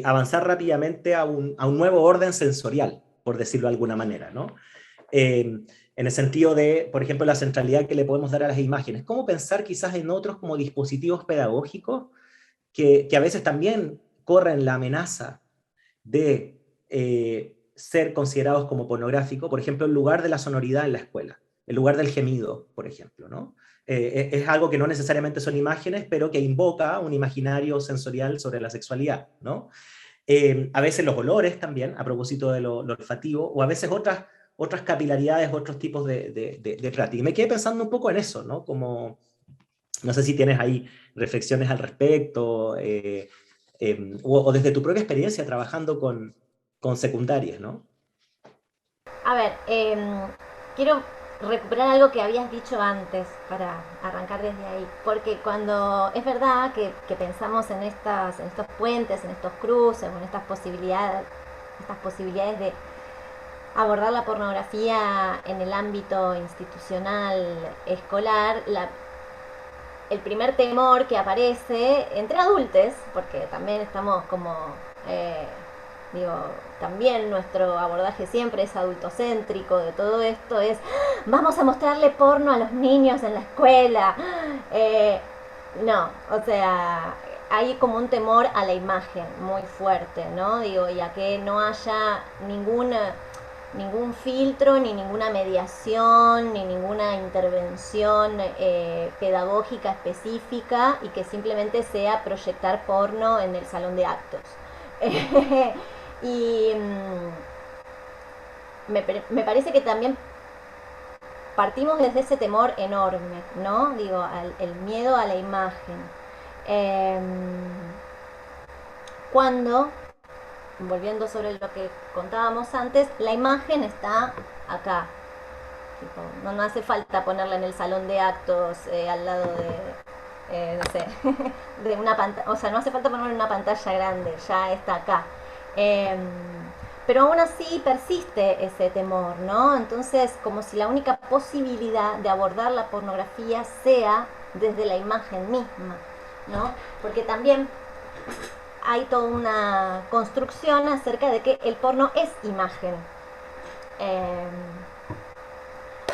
avanzar rápidamente a un nuevo orden sensorial, por decirlo de alguna manera, ¿no? En el sentido de, por ejemplo, la centralidad que le podemos dar a las imágenes. ¿Cómo pensar quizás en otros como dispositivos pedagógicos que a veces también corren la amenaza de ser considerados como pornográficos? Por ejemplo, en lugar de la sonoridad en la escuela, en lugar del gemido, por ejemplo, ¿no? Es algo que no necesariamente son imágenes, pero que invoca un imaginario sensorial sobre la sexualidad, ¿no? A veces los olores también, a propósito de lo olfativo, o a veces otras capilaridades, otros tipos de práctica. Y me quedé pensando un poco en eso, ¿no? Como, no sé si tienes ahí reflexiones al respecto, o desde tu propia experiencia trabajando con secundarias, ¿no? A ver, quiero recuperar algo que habías dicho antes para arrancar desde ahí, porque cuando es verdad que pensamos en estos puentes, en estos cruces, en estas posibilidades de abordar la pornografía en el ámbito institucional escolar, el primer temor que aparece entre adultos, porque también estamos como también nuestro abordaje siempre es adultocéntrico de todo esto, es vamos a mostrarle porno a los niños en la escuela. No, o sea, hay como un temor a la imagen muy fuerte, ¿no? Y a que no haya ningún filtro, ni ninguna mediación, ni ninguna intervención pedagógica específica, y que simplemente sea proyectar porno en el salón de actos. Y me parece que también partimos desde ese temor enorme, ¿no? El miedo a la imagen. Cuando, volviendo sobre lo que contábamos antes, la imagen está acá, Tipo, no hace falta ponerla en el salón de actos al lado no sé, de una pantalla, o sea, no hace falta ponerla en una pantalla grande, ya está acá. Eh, pero aún así persiste ese temor, ¿no? Entonces, como si la única posibilidad de abordar la pornografía sea desde la imagen misma, ¿no? Porque también hay toda una construcción acerca de que el porno es imagen. Eh,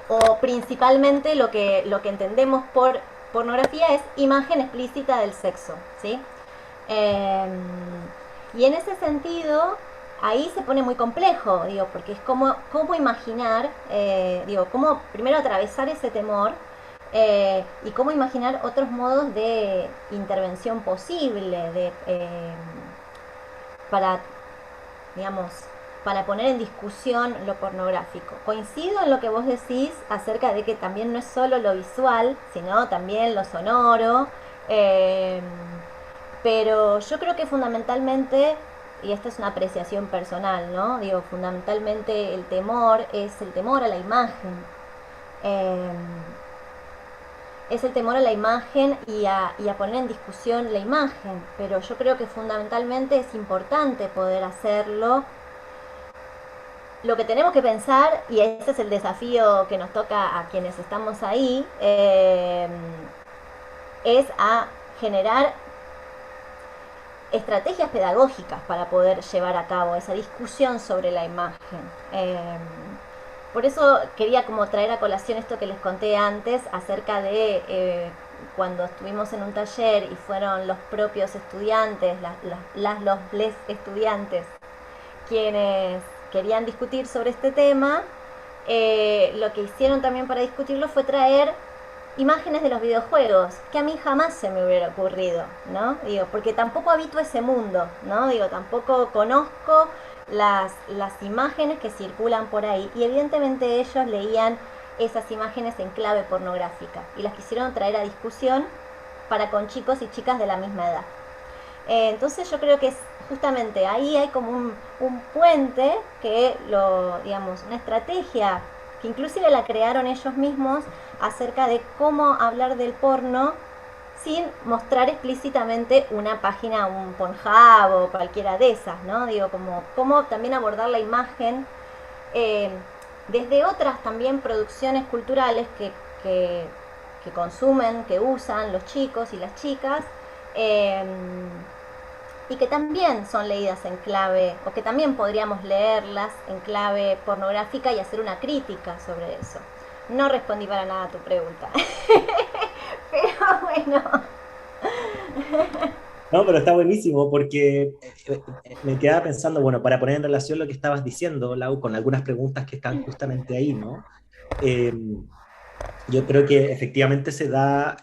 o principalmente lo que entendemos por pornografía es imagen explícita del sexo, ¿sí? Eh, y en ese sentido, ahí se pone muy complejo, digo, porque es como cómo imaginar, digo, cómo primero atravesar ese temor y cómo imaginar otros modos de intervención posible, para, digamos, para poner en discusión lo pornográfico. Coincido en lo que vos decís acerca de que también no es solo lo visual, sino también lo sonoro, eh, pero yo creo que fundamentalmente, y esta es una apreciación personal, ¿no? Digo, fundamentalmente el temor es el temor a la imagen. Eh, es el temor a la imagen y a poner en discusión la imagen, pero yo creo que fundamentalmente es importante poder hacerlo. Lo que tenemos que pensar, y ese es el desafío que nos toca a quienes estamos ahí, es a generar estrategias pedagógicas para poder llevar a cabo esa discusión sobre la imagen. Por eso quería como traer a colación esto que les conté antes acerca de cuando estuvimos en un taller y fueron los propios estudiantes, les estudiantes, quienes querían discutir sobre este tema, lo que hicieron también para discutirlo fue traer imágenes de los videojuegos, que a mí jamás se me hubiera ocurrido, ¿no? Digo, porque tampoco habito ese mundo, ¿no? Digo, tampoco conozco las imágenes que circulan por ahí, y evidentemente ellos leían esas imágenes en clave pornográfica y las quisieron traer a discusión para con chicos y chicas de la misma edad. Entonces yo creo que es justamente ahí hay como un puente que digamos, una estrategia que inclusive la crearon ellos mismos acerca de cómo hablar del porno sin mostrar explícitamente una página, un Pornhub o cualquiera de esas, ¿no? Digo, como cómo también abordar la imagen desde otras también producciones culturales que consumen, que usan los chicos y las chicas, y que también son leídas en clave, o que también podríamos leerlas en clave pornográfica y hacer una crítica sobre eso. No respondí para nada a tu pregunta. Pero bueno. No, pero está buenísimo porque me quedaba pensando, bueno, para poner en relación lo que estabas diciendo, Lau, con algunas preguntas que están justamente ahí, ¿no? Eh, yo creo que efectivamente se da,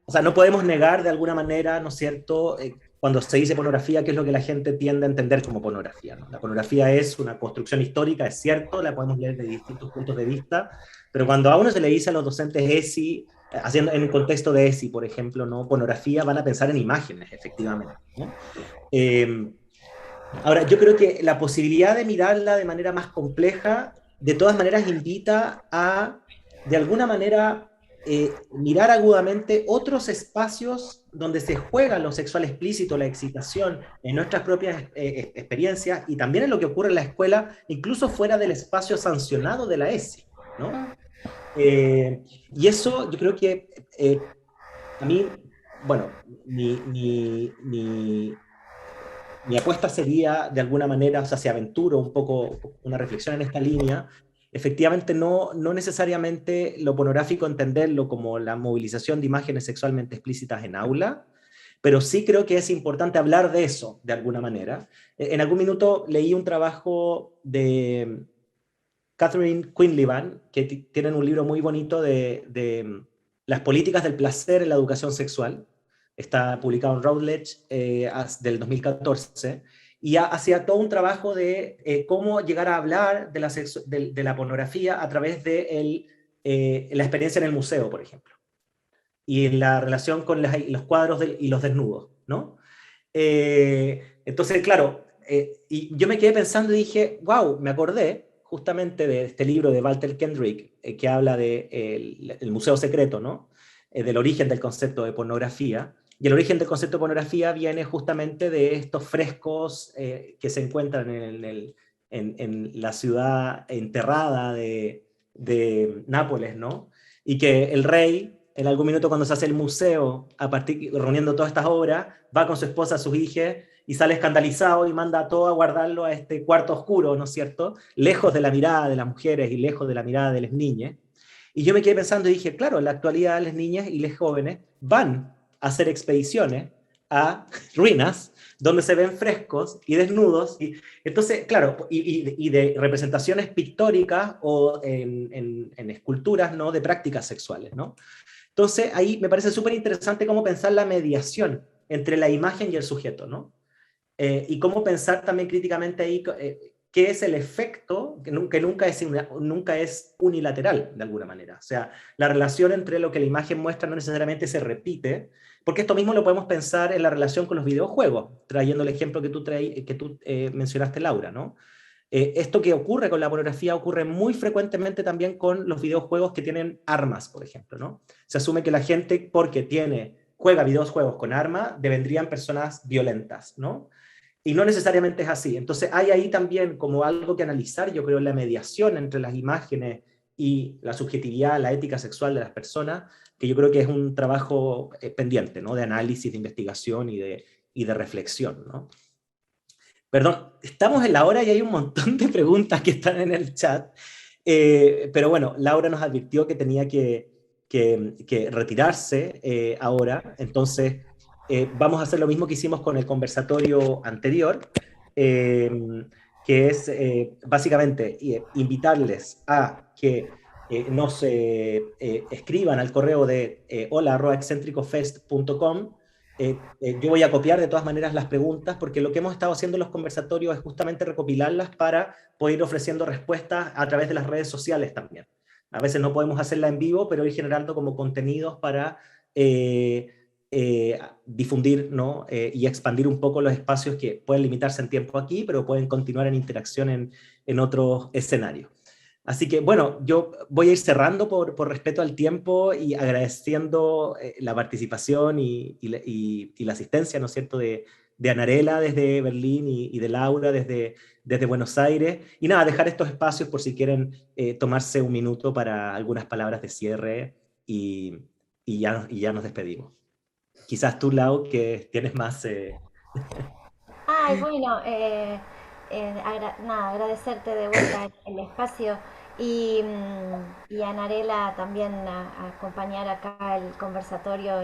o sea, no podemos negar de alguna manera, ¿no es cierto?, cuando se dice pornografía, qué es lo que la gente tiende a entender como pornografía, ¿no? La pornografía es una construcción histórica, es cierto, la podemos leer de distintos puntos de vista, pero cuando a uno se le dice a los docentes ESI, haciendo en un contexto de ESI, por ejemplo, ¿no? Pornografía, van a pensar en imágenes, efectivamente, ¿no? Ahora, yo creo que la posibilidad de mirarla de manera más compleja, de todas maneras, invita a, de alguna manera, mirar agudamente otros espacios donde se juega lo sexual explícito, la excitación, en nuestras propias experiencias y también en lo que ocurre en la escuela, incluso fuera del espacio sancionado de la ESI, ¿no? Y eso yo creo que a mí, bueno, mi apuesta sería, de alguna manera, o sea, si aventuro un poco una reflexión en esta línea, efectivamente no necesariamente lo pornográfico entenderlo como la movilización de imágenes sexualmente explícitas en aula, pero sí creo que es importante hablar de eso, de alguna manera. En algún minuto leí un trabajo de Catherine Quinlivan, que tienen un libro muy bonito de las políticas del placer en la educación sexual. Está publicado en Routledge del 2014, y hacía todo un trabajo de cómo llegar a hablar de la pornografía a través de la experiencia en el museo, por ejemplo, y en la relación con los cuadros y los desnudos, ¿no? Entonces, claro, y yo me quedé pensando y dije, wow, me acordé justamente de este libro de Walter Kendrick, que habla de el Museo Secreto, ¿no? Del origen del concepto de pornografía. Y el origen del concepto de pornografía viene justamente de estos frescos que se encuentran en la ciudad enterrada de Nápoles, ¿no? Y que el rey, en algún minuto cuando se hace el museo, reuniendo todas estas obras, va con su esposa, sus hijas, y sale escandalizado y manda a todo a guardarlo a este cuarto oscuro, ¿no es cierto? Lejos de la mirada de las mujeres y lejos de la mirada de las niñas. Y yo me quedé pensando y dije, claro, en la actualidad las niñas y los jóvenes van a hacer expediciones a ruinas donde se ven frescos y desnudos. Y, entonces, claro, y de representaciones pictóricas o en esculturas, ¿no? De prácticas sexuales, ¿no? Entonces, ahí me parece súper interesante cómo pensar la mediación entre la imagen y el sujeto, ¿no? Y cómo pensar también críticamente ahí qué es el efecto, que nunca es unilateral, de alguna manera. O sea, la relación entre lo que la imagen muestra no necesariamente se repite, porque esto mismo lo podemos pensar en la relación con los videojuegos, trayendo el ejemplo que tú mencionaste, Laura, ¿no? Esto que ocurre con la pornografía ocurre muy frecuentemente también con los videojuegos que tienen armas, por ejemplo, ¿no? Se asume que la gente, porque juega videojuegos con armas, devendrían personas violentas, ¿no? Y no necesariamente es así. Entonces hay ahí también como algo que analizar, yo creo, la mediación entre las imágenes y la subjetividad, la ética sexual de las personas, que yo creo que es un trabajo pendiente, ¿no? De análisis, de investigación y de reflexión, ¿no? Perdón, estamos en la hora y hay un montón de preguntas que están en el chat, pero bueno, Laura nos advirtió que tenía que retirarse ahora, entonces vamos a hacer lo mismo que hicimos con el conversatorio anterior, eh, que es básicamente invitarles a que nos escriban al correo de hola@excentricofest.com. Yo voy a copiar de todas maneras las preguntas, porque lo que hemos estado haciendo en los conversatorios es justamente recopilarlas para poder ir ofreciendo respuestas a través de las redes sociales también. A veces no podemos hacerla en vivo, pero ir generando como contenidos para difundir, ¿no? Y expandir un poco los espacios que pueden limitarse en tiempo aquí, pero pueden continuar en interacción en otros escenarios. Así que, bueno, yo voy a ir cerrando por respeto al tiempo y agradeciendo la participación y la asistencia, ¿no es cierto?, de Anarela desde Berlín y de Laura desde Buenos Aires. Y nada, dejar estos espacios por si quieren tomarse un minuto para algunas palabras de cierre y ya nos despedimos. Quizás tú, Lau, que tienes más... Ay, bueno, nada, agradecerte de vuelta el espacio y a Narela también a acompañar acá el conversatorio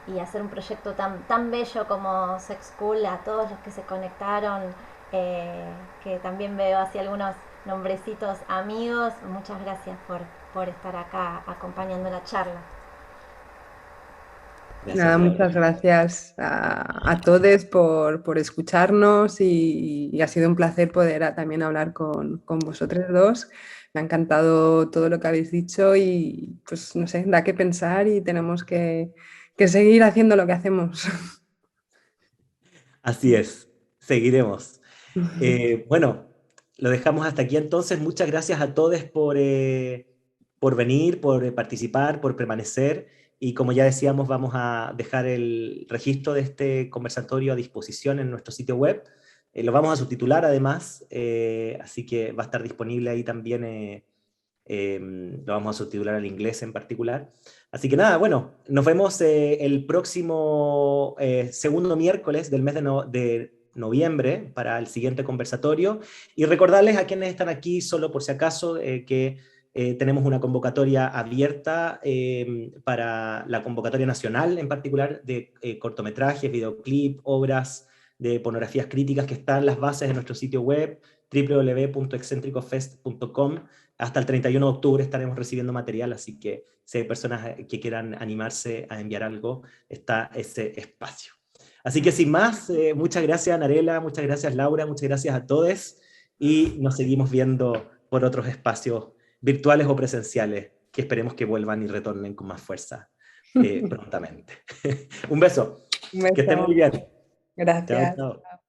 y hacer un proyecto tan bello como Sex School, a todos los que se conectaron, que también veo así algunos nombrecitos amigos. Muchas gracias por estar acá acompañando la charla. Gracias, Nada, Laura. muchas gracias a todos por escucharnos y ha sido un placer poder también hablar con vosotros dos. Me ha encantado todo lo que habéis dicho y pues no sé, da que pensar y tenemos que seguir haciendo lo que hacemos. Así es, seguiremos. Bueno, lo dejamos hasta aquí entonces. Muchas gracias a todos por venir, por participar, por permanecer. Y como ya decíamos, vamos a dejar el registro de este conversatorio a disposición en nuestro sitio web. Lo vamos a subtitular además, así que va a estar disponible ahí también. Lo vamos a subtitular al inglés en particular. Así que nada, bueno, nos vemos el próximo segundo miércoles del mes de noviembre para el siguiente conversatorio. Y recordarles a quienes están aquí, solo por si acaso, que tenemos una convocatoria abierta para la convocatoria nacional, en particular de cortometrajes, videoclip, obras de pornografías críticas, que están las bases de nuestro sitio web www.excentricofest.com. Hasta el 31 de octubre estaremos recibiendo material, así que si hay personas que quieran animarse a enviar algo, está ese espacio. Así que sin más, muchas gracias Narela, muchas gracias Laura, muchas gracias a todos y nos seguimos viendo por otros espacios virtuales o presenciales que esperemos que vuelvan y retornen con más fuerza prontamente. Un beso, Un que estén beso. muy bien. Gracias. Chao, chao.